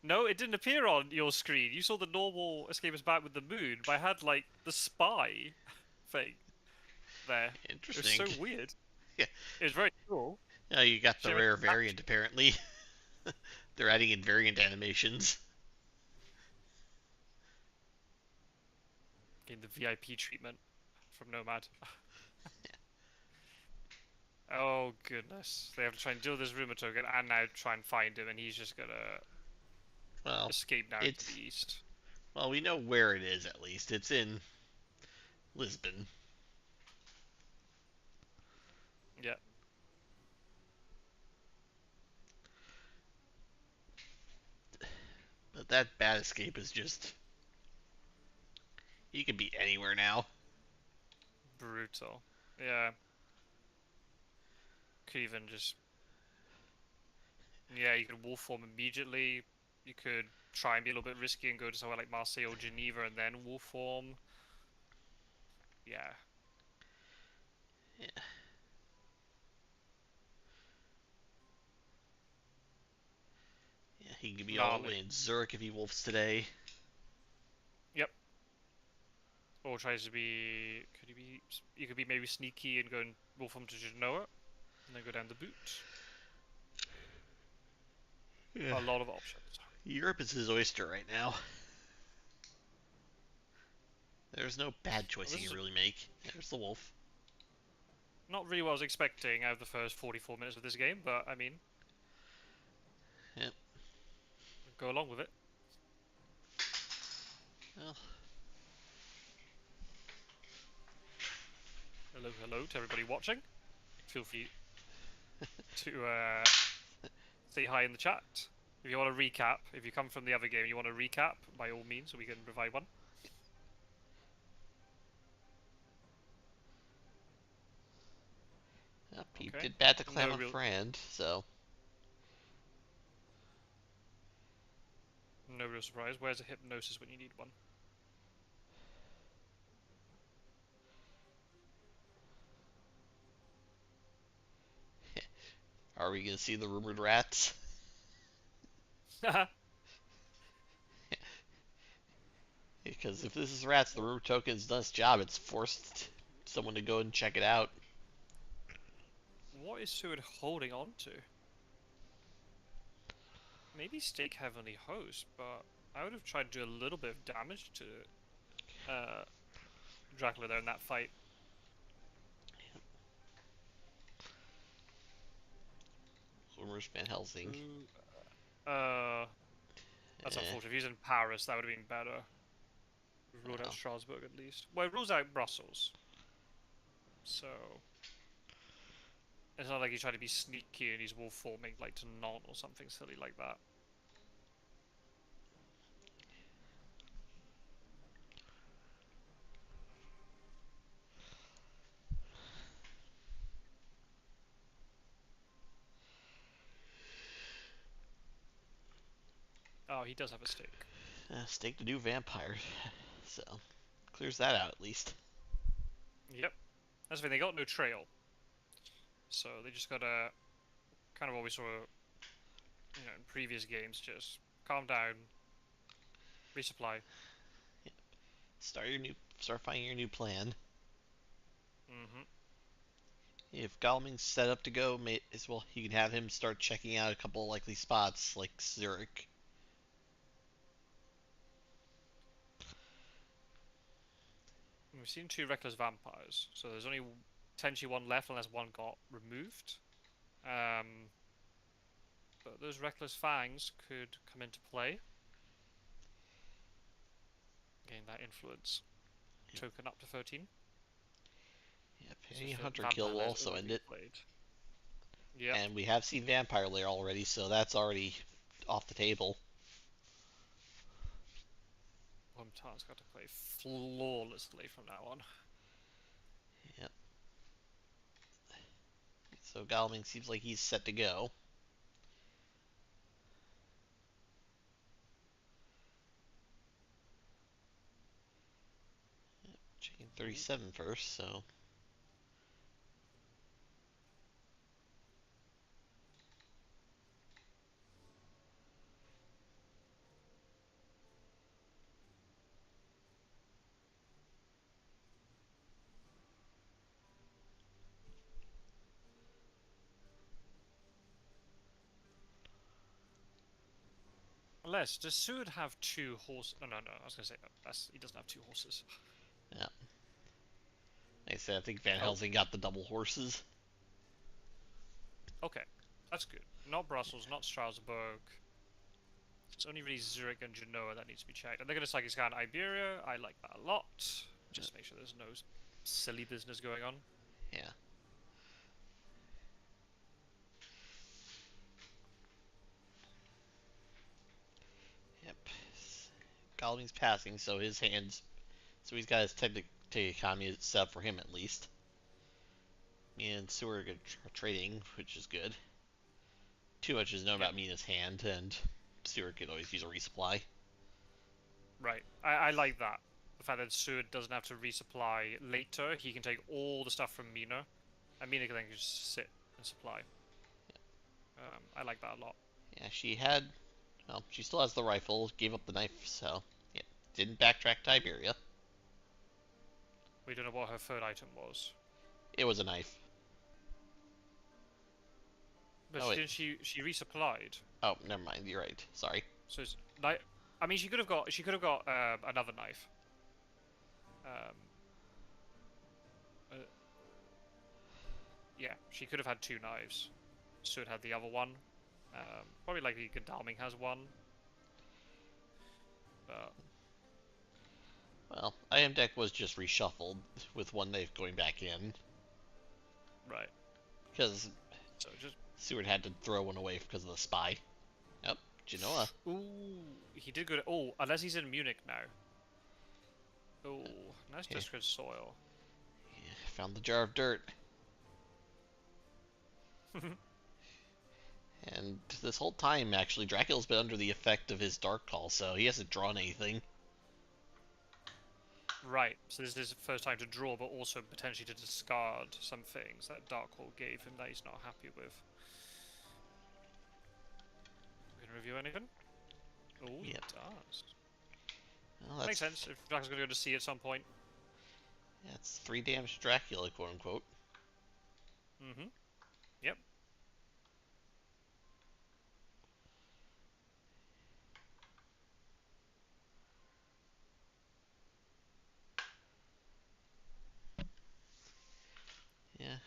No, it didn't appear on your screen. You saw the normal escape his bat with the moon, but I had, like, the spy thing there. It was interesting. so weird. Yeah. It was very cool. You got the Should rare variant, apparently. They're adding in variant animations. Getting the VIP treatment from Nomad. Oh goodness. They have to try and deal with this rumor token and now try and find him, and he's just gonna Well, escape now to it's the east. well, we know where it is at least. It's in Lisbon. Yeah. But that bad escape is just he could be anywhere now. Brutal. Yeah. Could even just yeah, you could wolf form immediately. You could try and be a little bit risky and go to somewhere like Marseille or Geneva and then wolf form. Yeah. Yeah, yeah, he could be all the Gnarly. way in Zurich if he wolfs today. Yep. Or tries to be could he be you could be maybe sneaky and go and wolf form to Genoa and then go down the boot. Yeah. A lot of options. Europe is his oyster right now. There's no bad Well, choice this you is can really make. There's the wolf. not really what I was expecting out of the first 44 minutes of this game, but I mean, Yep. go along with it. Well, Hello, hello to everybody watching. Feel free to say hi in the chat. If you want to recap, if you come from the other game, you want to recap, by all means, we can provide one. Pete Okay. did bat to claim No a real, friend, so no real surprise. Where's a hypnosis when you need one? are we gonna see the rumored rats? Because if this is rats, the rumored token's done its job. It's forced someone to go and check it out. What is Seward holding on to? Maybe Stake Heavenly Host, but I would have tried to do a little bit of damage to Dracula there in that fight. Rumors Van Helsing. Ooh, that's Eh, unfortunate. If he's in Paris, that would have been better. Ruled out well, Strasbourg at least. Well, it rules out Brussels. So it's not like he's trying to be sneaky and he's wolf forming like to Nantes or something silly like that. Oh, he does have a stake. Stake to do vampire, so clears that out at least. Yep. That's the thing, they got no trail. So they just gotta kind of what we saw in previous games, just calm down, resupply. Start finding your new plan. Mm-hmm. If Galming's set up to go, as well you can have him start checking out a couple likely spots like Zurich. We've seen 2 reckless vampires, so there's only potentially one left unless one got removed. But those reckless fangs could come into play. Gain that influence. Yep. Token up to 13. Yep, So any if the hunter kill vampire will lair's also only end being it. played. Yep. And we have seen Vampire Lair already, so that's already off the table. Wyrmtalon's got to play flawlessly from now on. Yep. So Galming seems like he's set to go. Checking 37 first, so Unless, does Seward have 2 horses? No, I was going to say, he doesn't have 2 horses. yeah. Like I said, I think Van Oh, Helsing got the double horses. okay. That's good. Not Brussels, not Strasbourg. It's only really Zurich and Genoa that needs to be checked. And they're going to psychic scan Iberia. I like that a lot. Just to make sure there's no silly business going on. Yeah. Yep. Galming's passing, so his hands. So he's got his technic economy set up for him at least. Me and Seward are trading, which is good. Too much is known Yep. about me in his hand, and Seward could always use a resupply. Right. I like that. The fact that Seward doesn't have to resupply later. He can take all the stuff from Mina. And Mina can then just sit and supply. I like that a lot. Yeah, she had. Well, she still has the rifle, gave up the knife, so. Yeah. Didn't backtrack to Iberia. We don't know what her third item was. It was a knife. But Oh, wait. she resupplied. Oh, never mind. You're right. Sorry. So it's I mean, she could have got another knife. Um, uh, yeah, she could have had two knives. Should had the other one. Probably likely Godalming has one. But Well, IM deck was just reshuffled with one knife going back in right. because So just Seward had to throw one away because of the spy. Yep, Genoa. ooh, he did good. Oh, unless he's in Munich now. Oh, nice Okay, discard soil. yeah, found the jar of dirt. And this whole time, actually, Dracula's been under the effect of his Dark Call, so he hasn't drawn anything. Right, so this is the first time to draw, but also potentially to discard some things that Darkhold gave him that he's not happy with. We can review anything? Oh, he Yep. does. Well, Makes sense if Dracula's going to go to sea at some point. that's 3 damage to Dracula, quote unquote. Mm-hmm. Yep. Yeah,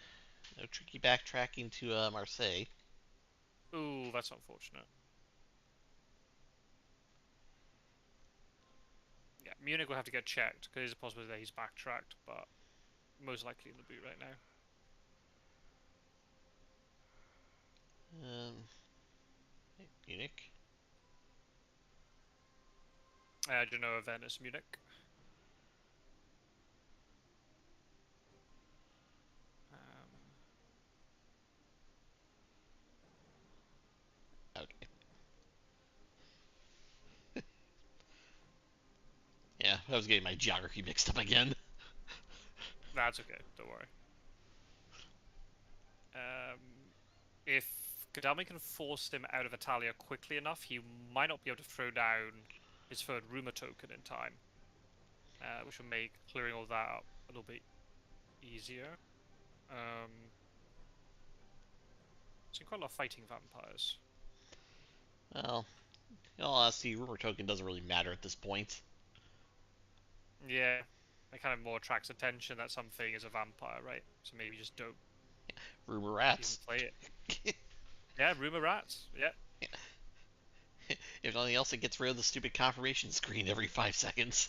no tricky backtracking to Marseille. Ooh, that's unfortunate. Yeah, Munich will have to get checked, because there's a possibility that he's backtracked, but most likely in the boot right now. Munich. Genoa, Venice, Munich. Um, Okay. Yeah, I was getting my geography mixed up again. that's okay, don't worry. If Godalming can force him out of Italia quickly enough, he might not be able to throw down his third rumour token in time, which will make clearing all that up a little bit easier. Seen quite a lot of fighting vampires. Well, in all honesty, Rumor Token doesn't really matter at this point. Yeah, it kind of more attracts attention that something is a vampire, right? So maybe just don't Rumor even Rats. play it. Yeah, rumour rats. Yeah. If nothing else, it gets rid of the stupid confirmation screen every 5 seconds.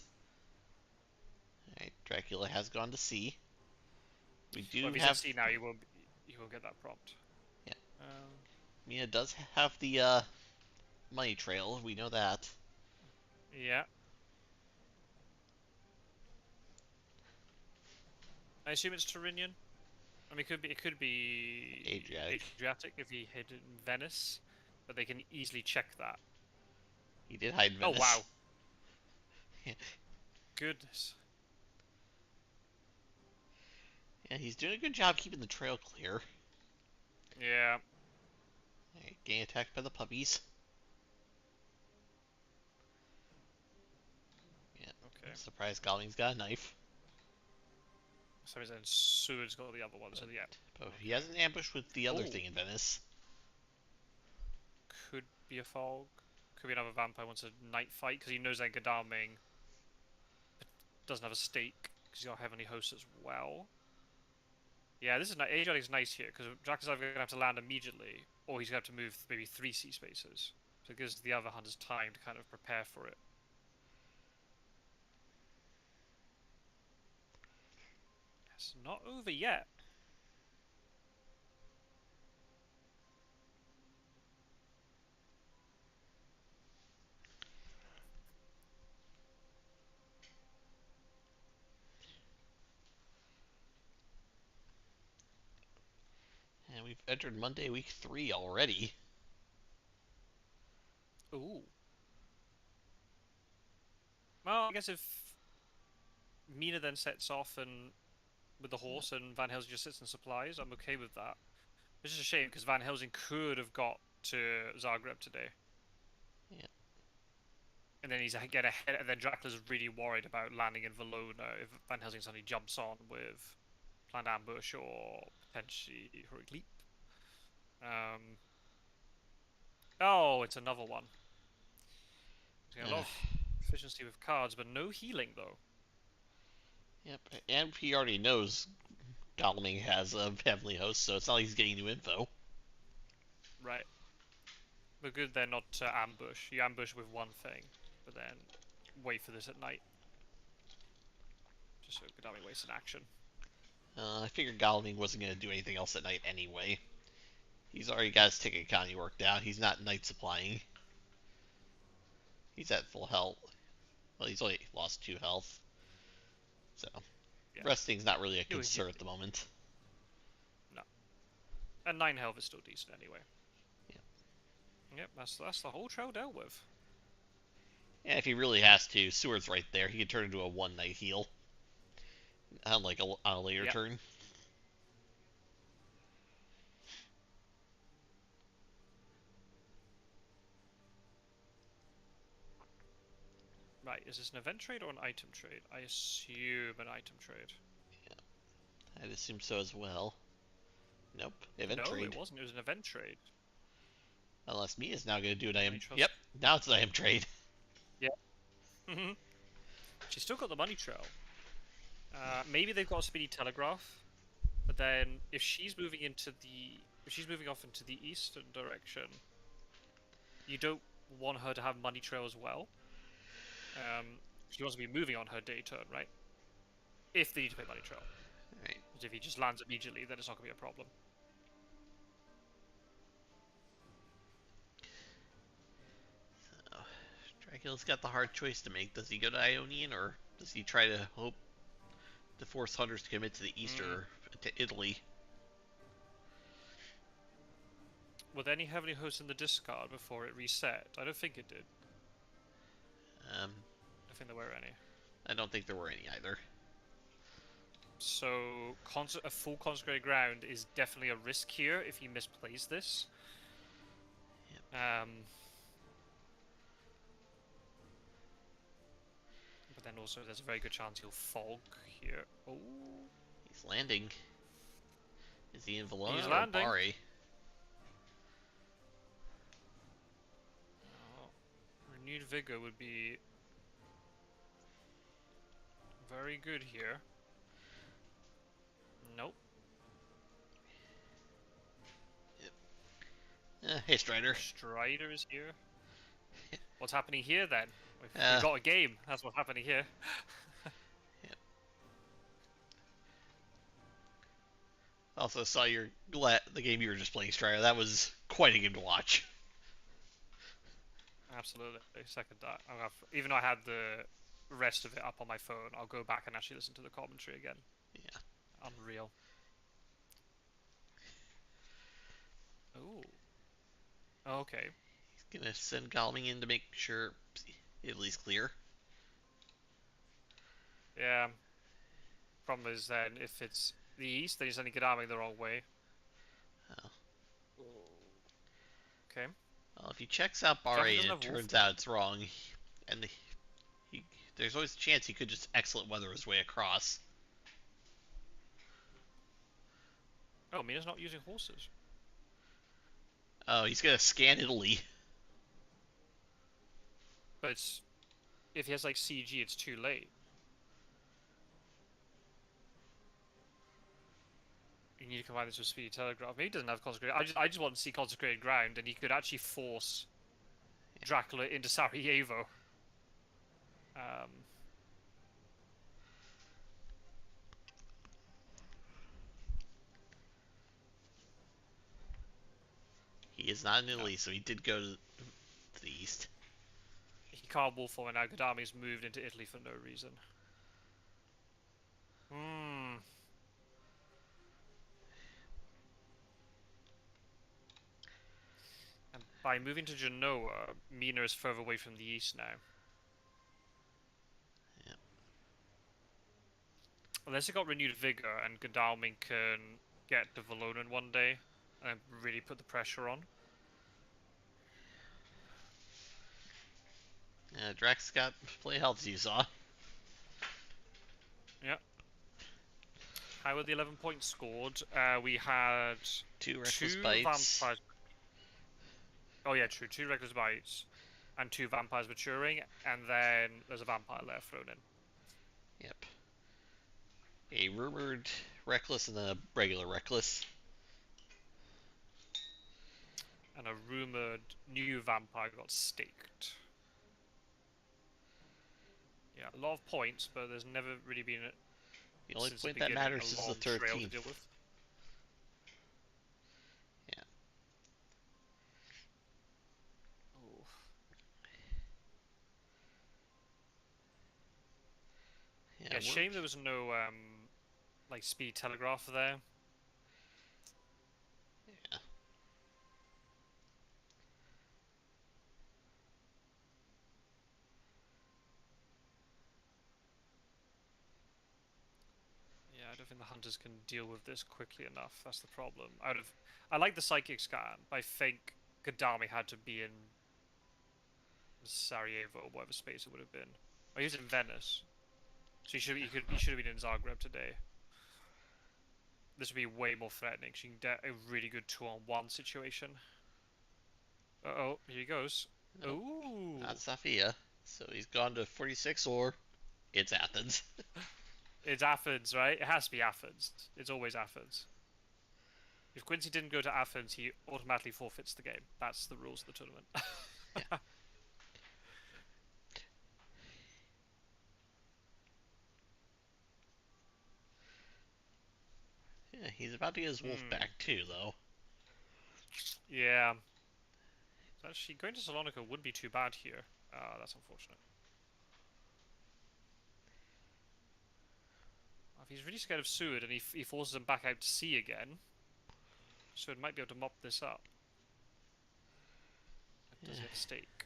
Alright, Dracula has gone to sea. We Well, do if he's at have. sea now, you won't get that prompt. Yeah, Um, Mina does have the money trail, we know that. yeah. I assume it's Turinian. I mean, it could be Adriatic. Adriatic if he hid in Venice, but they can easily check that. He did hide in Oh Venice. wow, goodness. Yeah, he's doing a good job keeping the trail clear. Yeah. Alright, getting attacked by the puppies. Yeah, Okay. surprised Gobling's got a knife. So then Seward's got the other one. But, So yeah. but he Okay. has an ambush with the other Oh, thing in Venice. could be a fog. Could be another vampire wants a night fight because he knows that Godalming doesn't have a stake because he's got Heavenly Host as well. Yeah, this is nice. Adriatic's nice here because Dracula's either going to have to land immediately or he's going to have to move maybe 3 sea spaces. So it gives the other hunters time to kind of prepare for it. It's not over yet. And we've entered Monday, week 3 already. Ooh. Well, I guess if Mina then sets off and with the horse and Van Helsing just sits and supplies, I'm okay with that. It's just a shame because Van Helsing could have got to Zagreb today. Yeah. And then he's get ahead, and then Dracula's really worried about landing in Valona if Van Helsing suddenly jumps on with planned ambush or potentially heroic leap. Oh, it's another one. A lot Uh, of efficiency with cards, but no healing though. Yep, and he already knows Godalming has a heavenly host, so it's not like he's getting new info. Right. But good they're not ambush. You ambush with one thing, but then wait for this at night. Just so Godalming wastes an action. I figured Godalming wasn't going to do anything else at night anyway. He's already got his ticket economy worked out. He's not night supplying. He's at full health. Well, he's only lost 2 health. So, Yeah. resting's not really a It was concern at the moment. No. And 9 health is still decent anyway. Yeah. Yep, that's the whole trail dealt with. And if he really has to, Seward's right there. He can turn into a 1 night heal. Unlike on a later Yep. turn. Right, is this an event trade or an item trade? I assume an item trade. Yeah, I'd assume so as well. Nope, event No, trade. it wasn't. It was an event trade. Unless Mia's now going to do an item. Trust. Yep, now it's an item trade. Yeah. She's still got the money trail. Maybe they've got a speedy telegraph, but then if she's moving off into the eastern direction, you don't want her to have money trail as well. She wants to be moving on her day turn, right? If they need to pay money trail. Right. Because if he just lands immediately, then it's not going to be a problem. So, Dracula's got the hard choice to make. Does he go to Ionian, or does he try to hope to force hunters to commit to the east or to Italy? Were there any heavenly hosts in the discard before it reset? I don't think it did. I don't think there were any. I don't think there were any either. So, a full consecrated ground is definitely a risk here if you misplace this. Yep. But then also there's a very good chance he'll fog here. Oh. He's landing. Is he in Valona He's or landing. Bari? Oh. Renewed Vigor would be very good here. Nope. Yep. Hey, Strider. Strider is here. What's happening here then? We've got a game. That's what's happening here. Yep. Also saw the game you were just playing, Strider. That was quite a game to watch. Absolutely. Second that. Even though I had the rest of it up on my phone, I'll go back and actually listen to the commentary again. Yeah. Unreal. Ooh. Okay. He's gonna send Godalming in to make sure Italy's clear. Yeah. Problem is then, if it's the east, then he's sending Godalming the wrong way. Oh. Okay. Well, if he checks out Bari and it turns out it's wrong, and there's always a chance he could just excellent weather his way across. Oh, Mina's not using horses. Oh, he's gonna scan Italy. But if he has like CG, it's too late. You need to combine this with Speedy Telegraph. Maybe he doesn't have Consecrated. I just want to see Consecrated Ground, and he could actually force Dracula into Sarajevo. He is not in Italy, so he did go to the east. He can't wolf for, and now Godalming's moved into Italy for no reason. And by moving to Genoa, Mina is further away from the east now. Yep. Unless it got renewed vigor and Godalming can get to Valonan one day and really put the pressure on. Drax got play health, as you saw. Yep. How were the 11 points scored? We had 2 reckless bites. Vampires. Oh yeah, true. 2 reckless bites and 2 vampires maturing, and then there's a vampire lair thrown in. Yep. A rumored reckless and then a regular reckless. And a rumored new vampire got staked. Yeah, a lot of points, but there's never really been, The only since the point that beginning, a matters is the long trail to 13th. deal with. Yeah. Oh. Yeah, Yeah, shame there was no like speed telegraph there. yeah. Yeah, I don't think the hunters can deal with this quickly enough. That's the problem. I like the psychic scan, but I think Gadami had to be in Sarajevo or whatever space it would have been. Oh, he was in Venice, so he should have been in Zagreb today. This would be way more threatening. She can get a really good 2-on-1 situation. Uh-oh, here he goes. Nope, not Ooh. Sofia. So he's gone to 46, or it's Athens. It's Athens, right? It has to be Athens. It's always Athens. If Quincy didn't go to Athens, he automatically forfeits the game. That's the rules of the tournament. Yeah. Yeah, he's about to get his wolf Hmm. back too, though. Yeah. So actually, going to Salonika wouldn't be too bad here. That's unfortunate. If he's really scared of Seward and he forces him back out to sea again, Seward might be able to mop this up. Yeah. Does he have a stake?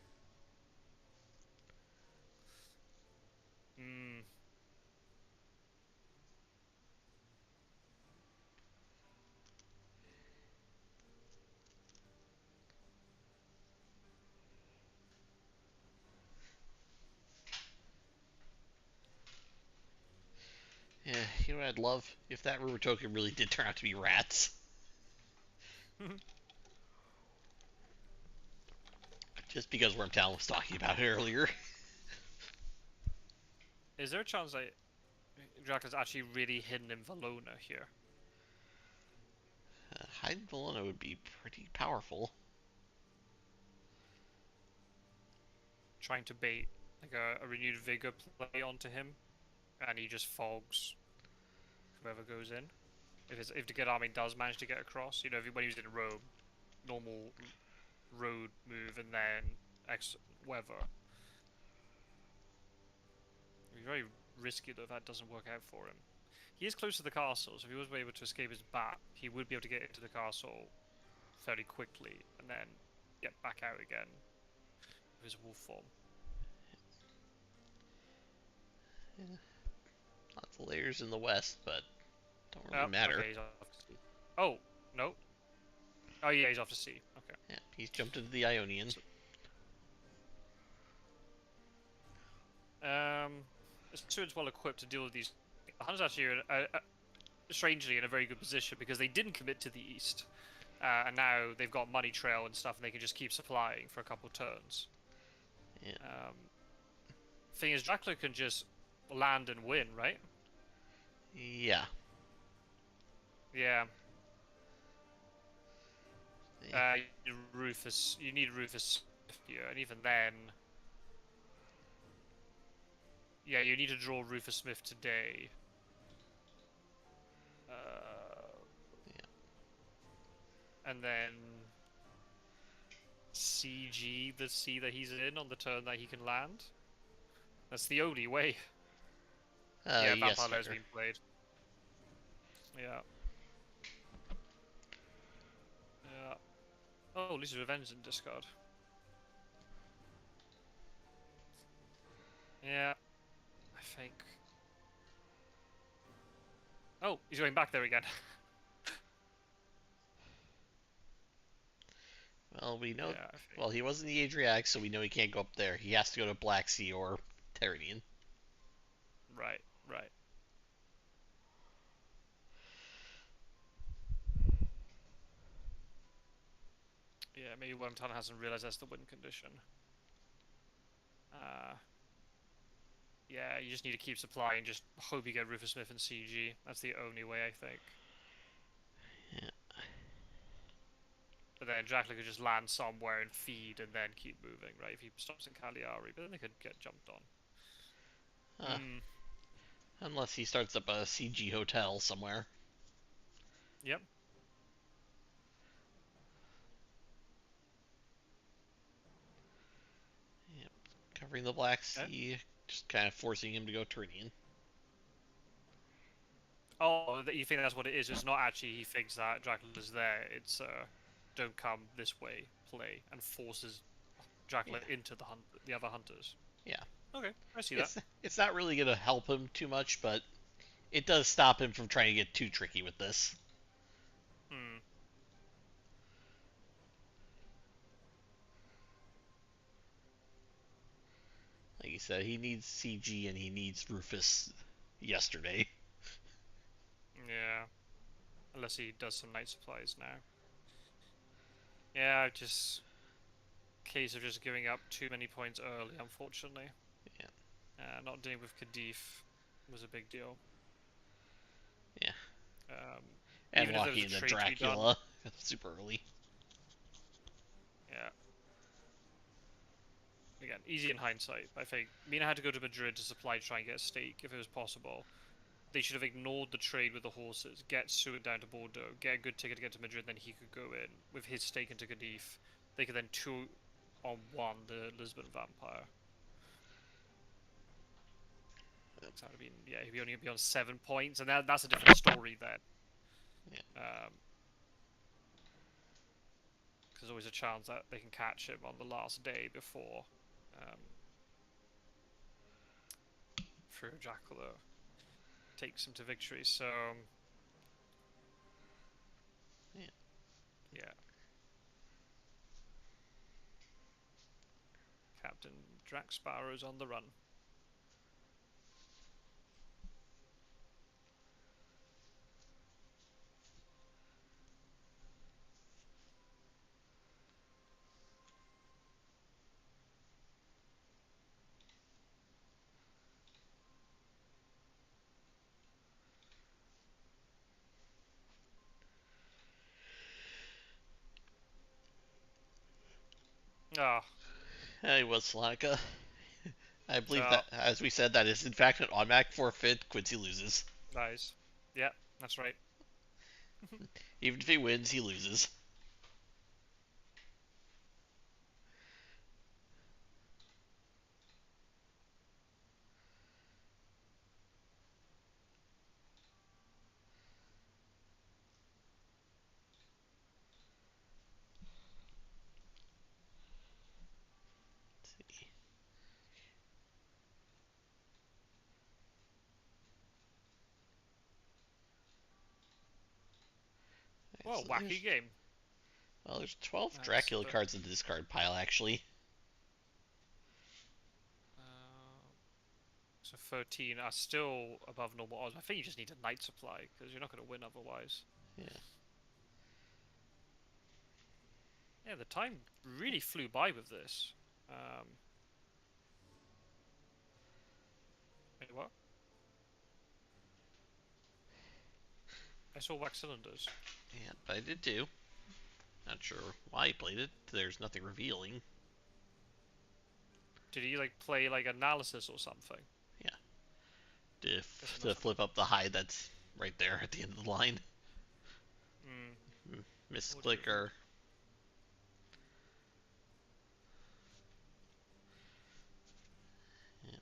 Hmm. Yeah, you know what I'd love? If that rumor token really did turn out to be rats. Just because Wyrmtalon was talking about it earlier. Is there a chance that Dracula's actually really hidden in Valona here? Hiding Valona would be pretty powerful. Trying to bait like a renewed vigor play onto him, and he just fogs whoever goes in. If the good army does manage to get across, when he was in Rome, normal road move and then X weather. It'd be very risky though if that doesn't work out for him. He is close to the castle, so if he was able to escape his bat, he would be able to get into the castle fairly quickly and then get back out again with his wolf form. Yeah, lots of layers in the west, but don't really Oh, matter. okay, he's off to sea. Oh, no. Oh yeah, he's off to sea. Okay. Yeah, he's jumped into the Ionian. So, um, Stuart's well equipped to deal with these. Hunter's actually strangely in a very good position because they didn't commit to the east. And now they've got money trail and stuff, and they can just keep supplying for a couple turns. Yeah. Thing is, Dracula can just land and win, right? Yeah. Yeah. Yeah. You need Rufus here, and even then, yeah, you need to draw Rufus Smith today. And then CG the sea that he's in on the turn that he can land. That's the only way. Yeah, Yes, Vampire Lair's sir. been played. Yeah. Yeah. Oh, Lucy's Revenge in discard. Yeah, I think. Oh, he's going back there again. Well, we know. Yeah, I think. Well, he was in the Adriatic, so we know he can't go up there. He has to go to Black Sea or Terranian. Right, right. Yeah, maybe Wyrmtalon hasn't realized that's the win condition. Uh, yeah, you just need to keep supplying. Just hope you get Rufus Smith and CG. That's the only way, I think. Yeah. But then Dracula could just land somewhere and feed and then keep moving, right? If he stops in Cagliari, but then they could get jumped on. Uh, Hmm. unless he starts up a CG hotel somewhere. Yep. Yep. Covering the Black Okay. Sea, just kind of forcing him to go Turnian. Oh, you think that's what it is? It's not actually he thinks that Dracula's there. It's don't come this way, play, and forces Yeah. Dracula into the other hunters. Yeah. Okay, I see that. It's not really gonna help him too much, but it does stop him from trying to get too tricky with this. Hmm. Like you said, he needs CG and he needs Rufus yesterday. Yeah. Unless he does some night supplies now. Yeah, just case of just giving up too many points early, unfortunately. Yeah. Not dealing with Kadif was a big deal. Yeah. Um, And even if there was walking a into trade to be done, Dracula super early. yeah. Again, easy in hindsight. I think Mina had to go to Madrid to supply try and get a stake if it was possible. They should have ignored the trade with the horses, get Seward down to Bordeaux, get a good ticket to get to Madrid, then he could go in with his stake into Cadiz. They could then 2-on-1 the Lisbon Vampire. So that would have been, yeah, he'd only be on 7 points, and that's a different story then. Yeah. There's always a chance that they can catch him on the last day before um, through Dracula takes him to victory. So, Yeah. yeah, Captain Drac Sparrow's on the run. Ah, Hey, was Salonica. I believe so that, as we said, that is in fact an automatic forfeit. Quincy loses. nice. Yeah, that's right. Even if he wins, he loses. Right, Well, so wacky game. there's 12 That's Dracula cards in the discard pile actually. uh, so 13 are still above normal odds. I think you just need a night supply because you're not going to win otherwise. Yeah. Yeah, the time really flew by with this. Wait, what? I saw wax cylinders. Yeah, but I did too. Not sure why he played it. There's nothing revealing. Did he like play like analysis or something? Yeah. To, Guess he to must have. flip up the hide that's right there at the end of the line. Hmm. What do you think? Misclicker. Yeah.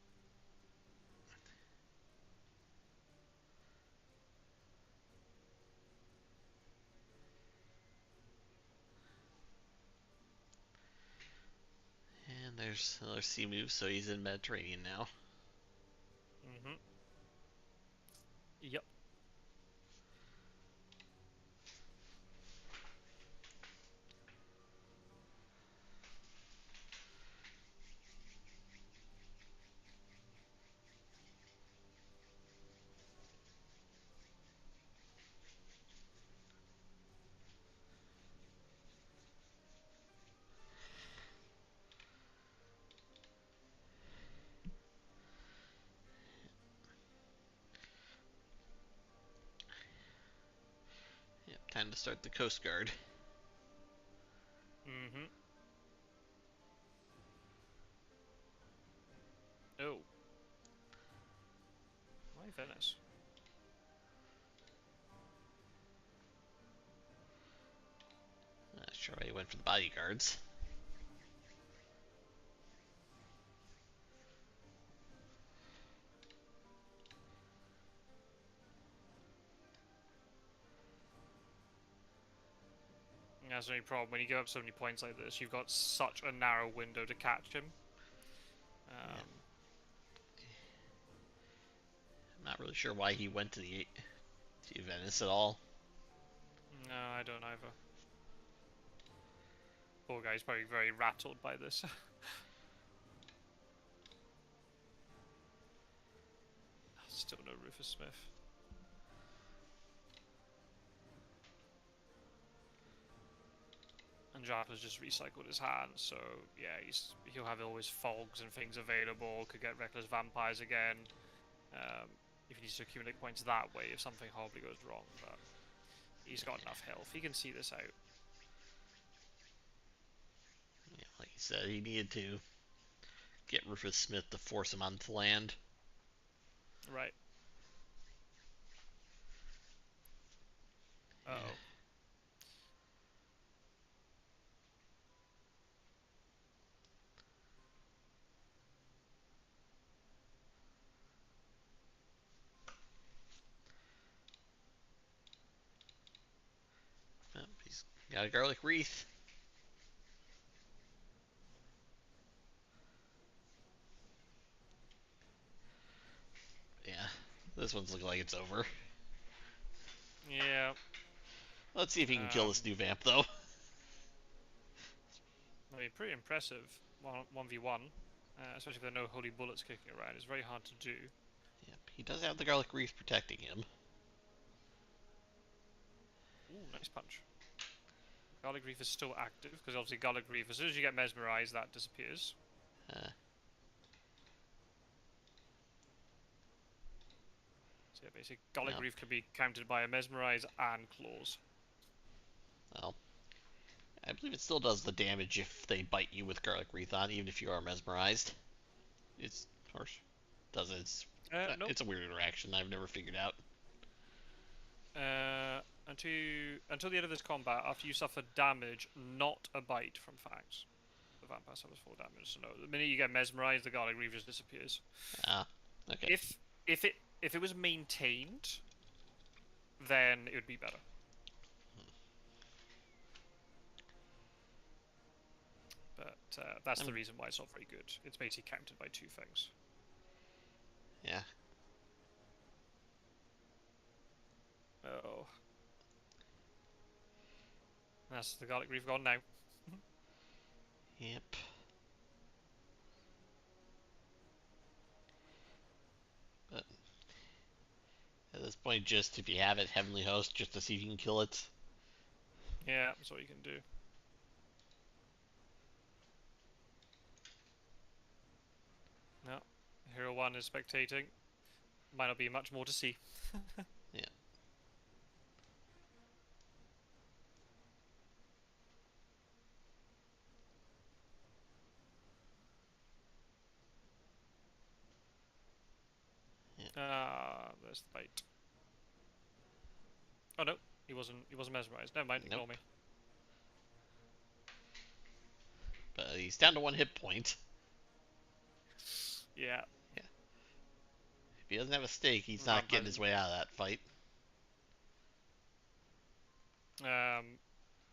And there's another sea move, so he's in Mediterranean now. Mm-hmm. Yep. time to start the Coast Guard. Mm-hmm. Oh. Why Venice? Not sure why he went for the bodyguards. That's the only problem. When you give up so many points like this, you've got such a narrow window to catch him. Yeah. I'm not really sure why he went to Venice at all. No, I don't either. Poor guy's probably very rattled by this. Still no Rufus Smith. And Dracula's just recycled his hand, so yeah, he'll have always fogs and things available. Could get reckless vampires again. If he needs to accumulate points that way, if something horribly goes wrong, but he's got enough health. He can see this out. Yeah, like he said, he needed to get Rufus Smith to force him onto land. Right. Uh Yeah. oh. Oh, he's got a garlic wreath. Yeah, this one's looking like it's over. Yeah. Let's see if he can kill this new vamp, though. I mean, pretty impressive. 1v1. Especially if there are no holy bullets kicking around. It's very hard to do. Yep, he does have the garlic wreath protecting him. Ooh, nice punch. Garlic Reef is still active, because obviously Garlic Reef, as soon as you get mesmerized, that disappears. Uh, So yeah, basically, Garlic no, Reef can be countered by a mesmerize and claws. well, I believe it still does the damage if they bite you with garlic wreath on, even if you are mesmerized. It's, of course, does it. Nope. It's a weird interaction I've never figured out. Until the end of this combat, after you suffer damage, not a bite from fangs. The vampire suffers 4 damage, so no. The minute you get mesmerized, the Garlic Reef just disappears. Ah, okay. If it was maintained, then it would be better. But that's the reason why it's not very good. It's basically countered by 2 things. Yeah. Oh. That's the Garlic Reef gone now. Yep. But at this point, just if you have it, Heavenly Host, just to see if you can kill it. Yeah, that's what you can do. No. Hero 1 is spectating. Might not be much more to see. Yeah. There's the bait. Oh no, he wasn't mesmerized. Never mind, ignore Nope. me. But he's down to 1 hit point. Yeah. Yeah. If he doesn't have a stake, he's not getting Vampires. his way out of that fight.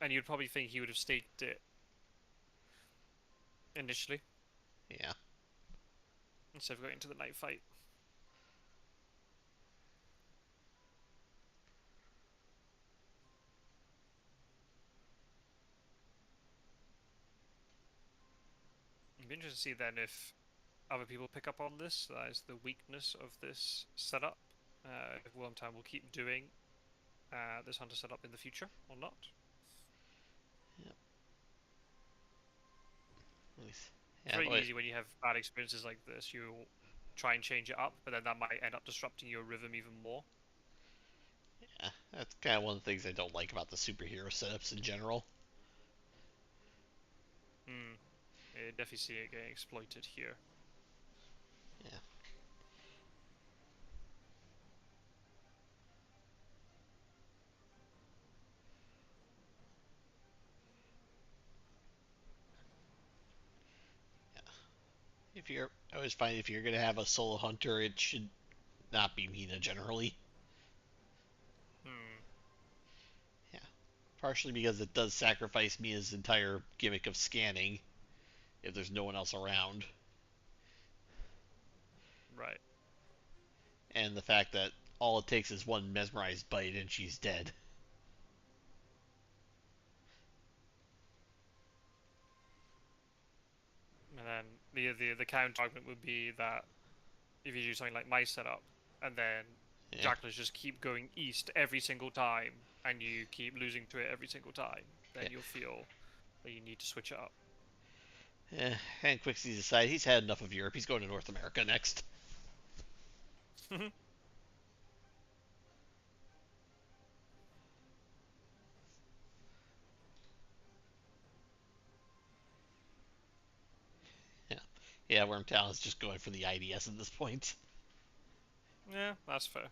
And you'd probably think he would have staked it initially, Yeah. instead of going into the night fight. It'd be interesting to see then if other people pick up on this. That is the weakness of this setup. If Wyrmtalon will keep doing this hunter setup in the future or not. Yep. It's very easy when you have bad experiences like this. You try and change it up, but then that might end up disrupting your rhythm even more. Yeah. That's kind of one of the things I don't like about the superhero setups in general. Hmm. Yeah, definitely see it getting exploited here. Yeah. If you're, I always find if you're gonna have a solo hunter, it should not be Mina generally. Hmm. Yeah. Partially because it does sacrifice Mina's entire gimmick of scanning if there's no one else around, Right. and the fact that all it takes is one mesmerized bite and she's dead. And then the counter argument would be that if you do something like my setup, and then Yeah. Dracula's just keep going east every single time, and you keep losing to it every single time, then Yeah. you'll feel that you need to switch it up. And Quixie decided he's had enough of Europe. He's going to North America next. Yeah. Yeah, Wyrmtalon is just going for the IDS at this point. Yeah, that's fair.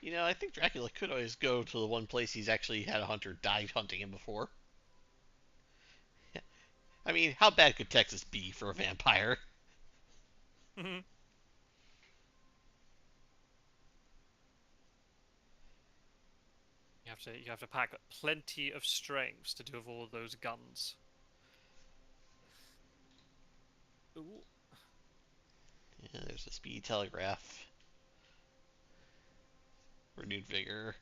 Yeah. I think Dracula could always go to the one place he's actually had a hunter die hunting him before. Yeah. I mean, how bad could Texas be for a vampire? you have to pack plenty of strengths to deal with all those guns. Ooh. Yeah, there's a speed telegraph. Renewed vigor.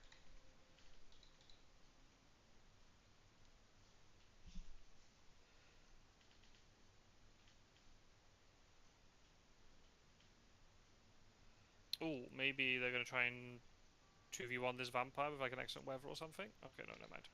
Ooh, maybe they're gonna try and 2v1 this vampire with like an excellent weather or something. Okay, no, never mind.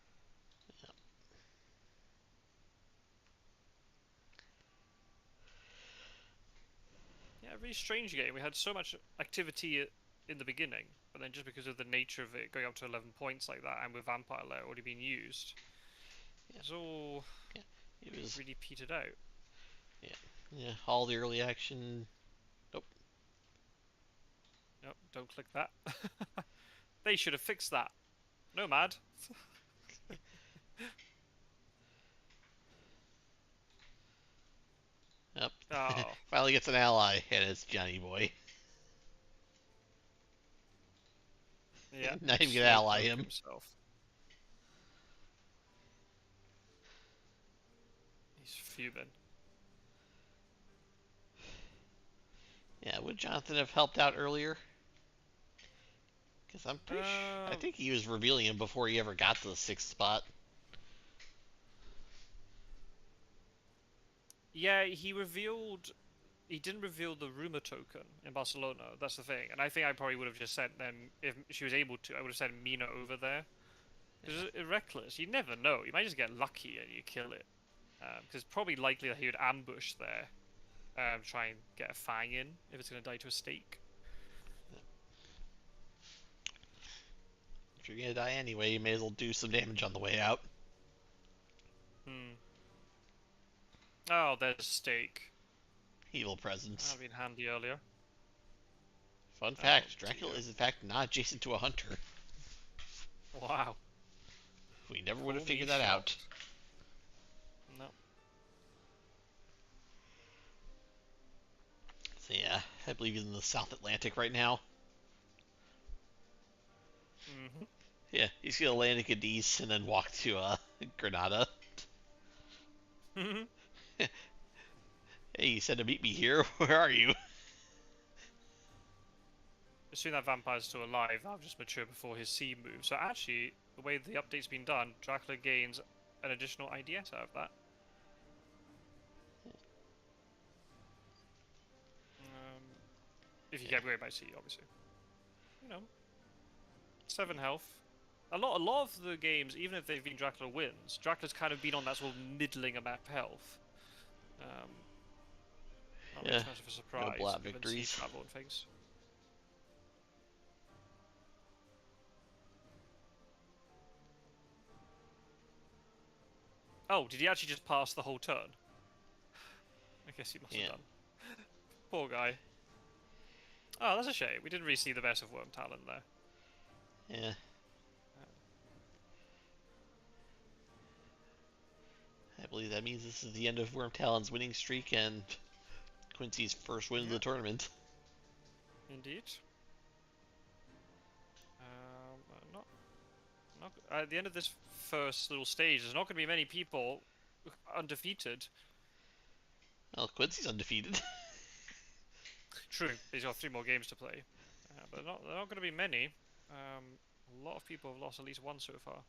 Yeah, a really strange game. We had so much activity in the beginning, but then just because of the nature of it going up to 11 points like that, and with Vampire Lair already being used, Yeah. it's all Yeah. It was. really petered out. Yeah. Yeah. All the early action. Nope. Nope, don't click that. They should have fixed that. No, mad. Yep. Oh, Finally gets an ally, and it's Johnny Boy. yeah, Not even gonna ally Slowpoke him. himself. He's fuming. Yeah. Would Jonathan have helped out earlier? Because I'm pretty I Um, think he was revealing him before he ever got to the sixth spot. yeah, he didn't reveal the rumor token in Barcelona. That's the thing, and I think I probably would have just sent them if she was able to. I would have sent Mina over there because Yeah. it's reckless. You never know. You might just get lucky and you kill it. Because it's probably likely that he would ambush there, try and get a fang in if it's going to die to a stake. If you're gonna die anyway, you may as well do some damage on the way out. Hmm. Oh, there's a stake. Evil That would presence. have been handy earlier. Fun Oh fact: Dracula dear. is in fact not adjacent to a hunter. Wow. We never would have Call me figured that out. shocked. No. So yeah, I believe he's in the South Atlantic right now. Mm-hmm. Yeah, he's gonna land in Cadiz and then walk to Granada. Hey, you said to meet me here. Where are you? Assuming that vampire's still alive, that'll just mature before his C move. So actually, the way the update's been done, Dracula gains an additional IDS out of that. If you Yeah. get away by sea, obviously. You know, 7 health. A lot of the games, even if they've been Dracula wins, Dracula's kind of been on that sort of middling amount of health. Um, Not really Yeah. too much of a No surprise blot given sea victories. travel and things. Oh, did he actually just pass the whole turn? I guess he must have Yeah. done. Poor guy. Oh, that's a shame. We didn't really see the best of Wyrmtalon there. Yeah. I believe that means this is the end of Wyrmtalon's winning streak and Quincy's first win of the Yeah, tournament. indeed. Not, not at the end of this first little stage. There's not going to be many people undefeated. Well, Quincy's undefeated. True, he's got 3 more games to play, but they're not going to be many. A lot of people have lost at least one so far.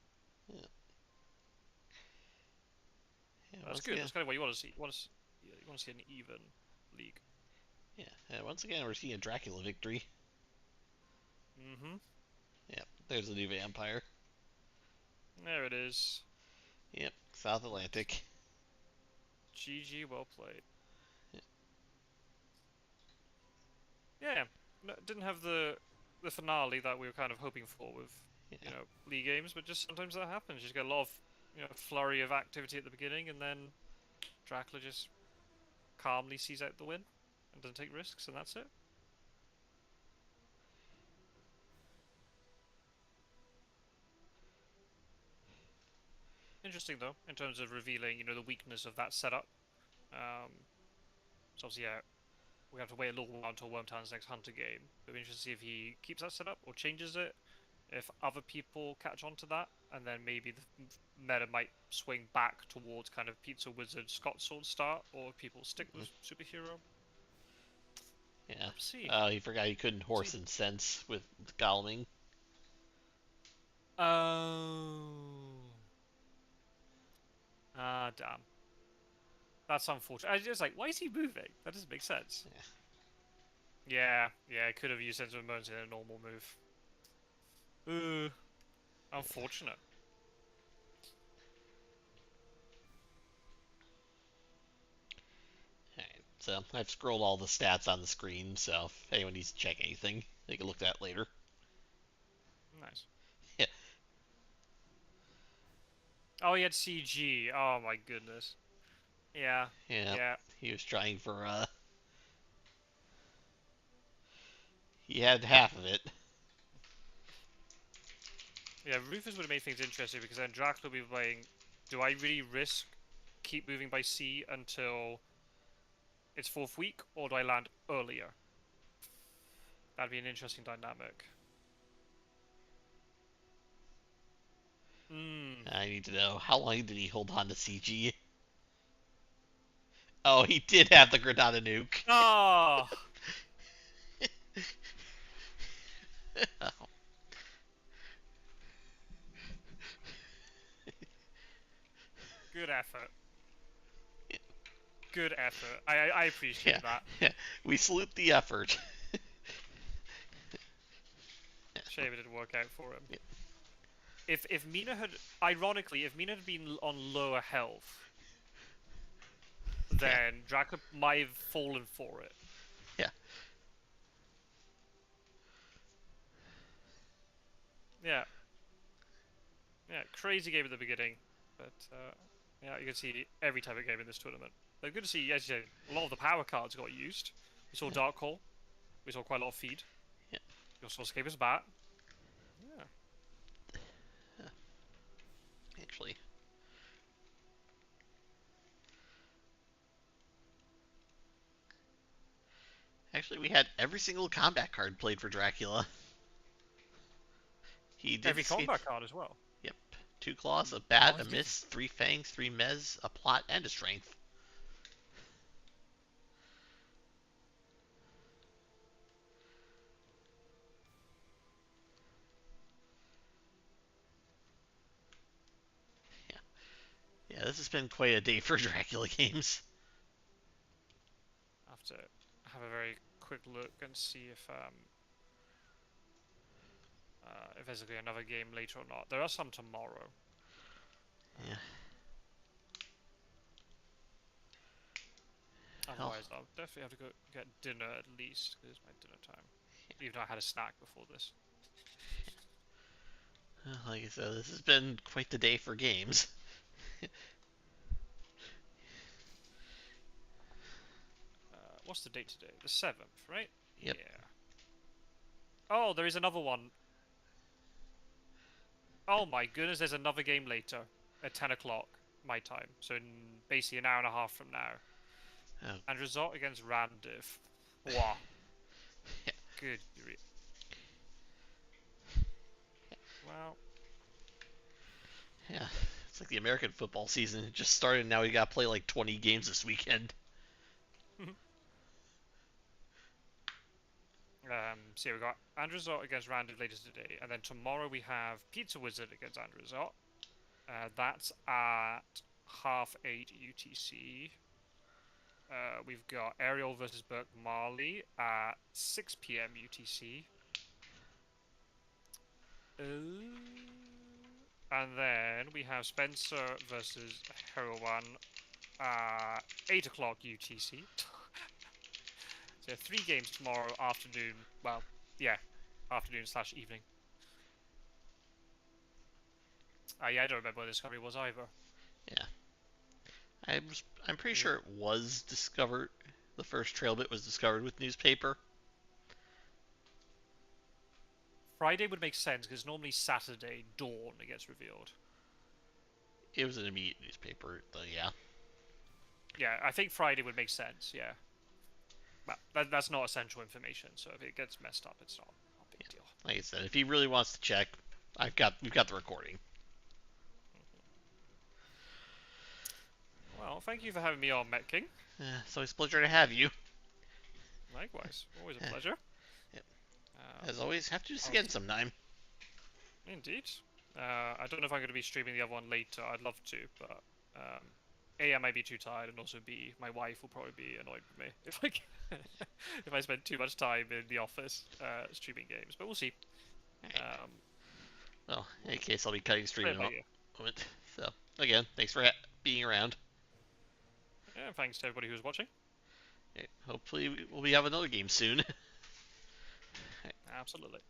Yeah. Yeah, That's once good. again, That's kind of what you want to see. You want to see an even league. once again, we're seeing a Dracula victory. Mm-hmm. Yep, there's a new vampire. There it is. Yep, South Nice. Atlantic. GG, well played. Yeah, Yeah, no, didn't have the finale that we were kind of hoping for with yeah, league games, but just sometimes that happens. You just get a lot of flurry of activity at the beginning, and then Dracula just calmly sees out the win and doesn't take risks, and that's it. Interesting though, in terms of revealing the weakness of that setup. Um, so obviously, yeah, we have to wait a little while until Wormtown's next Hunter game. It'll be interesting to see if he keeps that setup or changes it. If other people catch on to that, and then maybe the meta might swing back towards kind of Pizza Wizard Scotsword start, or if people stick mm-hmm. with Superhero. Yeah. Let's see. He forgot he couldn't horse and sense with Galming. Oh. Ah, damn. That's unfortunate. I was just like, why is he moving? That doesn't make sense. Yeah, I could have used Sense of Emergency in a normal move. Unfortunate. Alright, so I've scrolled all the stats on the screen, so if anyone needs to check anything, they can look at that later. Nice. Yeah, Oh, he had CG. Oh my goodness. Yeah, yeah. yeah. He was trying for, he had half of it. Yeah, Rufus would have made things interesting because then Dracula would be playing. Do I really risk keep moving by sea until its fourth week, or do I land earlier? That'd be an interesting dynamic. Hmm. I need to know, how long did he hold on to CG? Oh, he did have the Granada nuke. Ah, good effort. Good effort. I Yeah, appreciate that. yeah. We salute the effort. Shame it didn't work out for him. If Mina had, ironically, if Mina had been on lower health, Yeah, then Dracula might have fallen for it. yeah, Yeah, yeah. Crazy game at the beginning, but yeah, you can see every type of game in this tournament. But good to see, as you said, a lot of the power cards got used. We saw yeah, Dark Hole. We saw quite a lot of feed. yeah. We also saw Escaper's Bat. Yeah. Actually, we had every single combat card played for Dracula. He did Every escape. combat card as well. Yep. 2 claws, a Oh, bat, a he did. miss, 3 fangs, 3 mez, a plot, and a strength. Yeah. Yeah, this has been quite a day for Dracula games. I have to have a very quick look and see if there's like another game later or not. There are some tomorrow. Yeah. Hell, Otherwise, I'll definitely have to go get dinner at least, because it's my dinner time. Even though I had a snack before this. like I said, this has been quite the day for games. What's the date today? The 7th, right? Yep. Yeah. Oh, there is another one. Oh my goodness, there's another game later at 10 o'clock my time. So in basically an hour and a half from now. Oh. And result against Randiv. Wow. Good. Well. Yeah. It's like the American football season. It just started, and now we got to play like 20 games this weekend. So yeah, we got Andrezot against Randiv later today, and then tomorrow we have Pizza Wizard against Andrezot. That's at 8:30 UTC. We've got Ariel versus Burke Marley at 6 p.m. UTC. And then we have Spencer versus Heroan at 8 o'clock UTC. So 3 games tomorrow afternoon. Well, yeah, afternoon/evening. Yeah, I don't remember where this country was either. Yeah. I'm pretty Yeah. sure it was discovered. The first trail bit was discovered with newspaper. Friday would make sense because normally Saturday dawn it gets revealed. It was an immediate newspaper, though. Yeah. Yeah, I think Friday would make sense. Yeah, but that's not essential information. So if it gets messed up, it's not a big Yeah. deal. Like I said, if he really wants to check, we've got the recording. Well, thank you for having me on, Met King. So it's a pleasure to have you. Likewise, always a Uh, pleasure. As always, have to do this I'll again sometime. Indeed. I don't know if I'm going to be streaming the other one later. I'd love to, but A, I might be too tired, and also B, my wife will probably be annoyed with me if I if I spend too much time in the office streaming games. But we'll see. Right. Um, Well, in any case, I'll be cutting stream play in it a by ear. moment. So, again, thanks for being around. Yeah, thanks to everybody who's watching. Hopefully, we'll be have another game soon. Absolutely.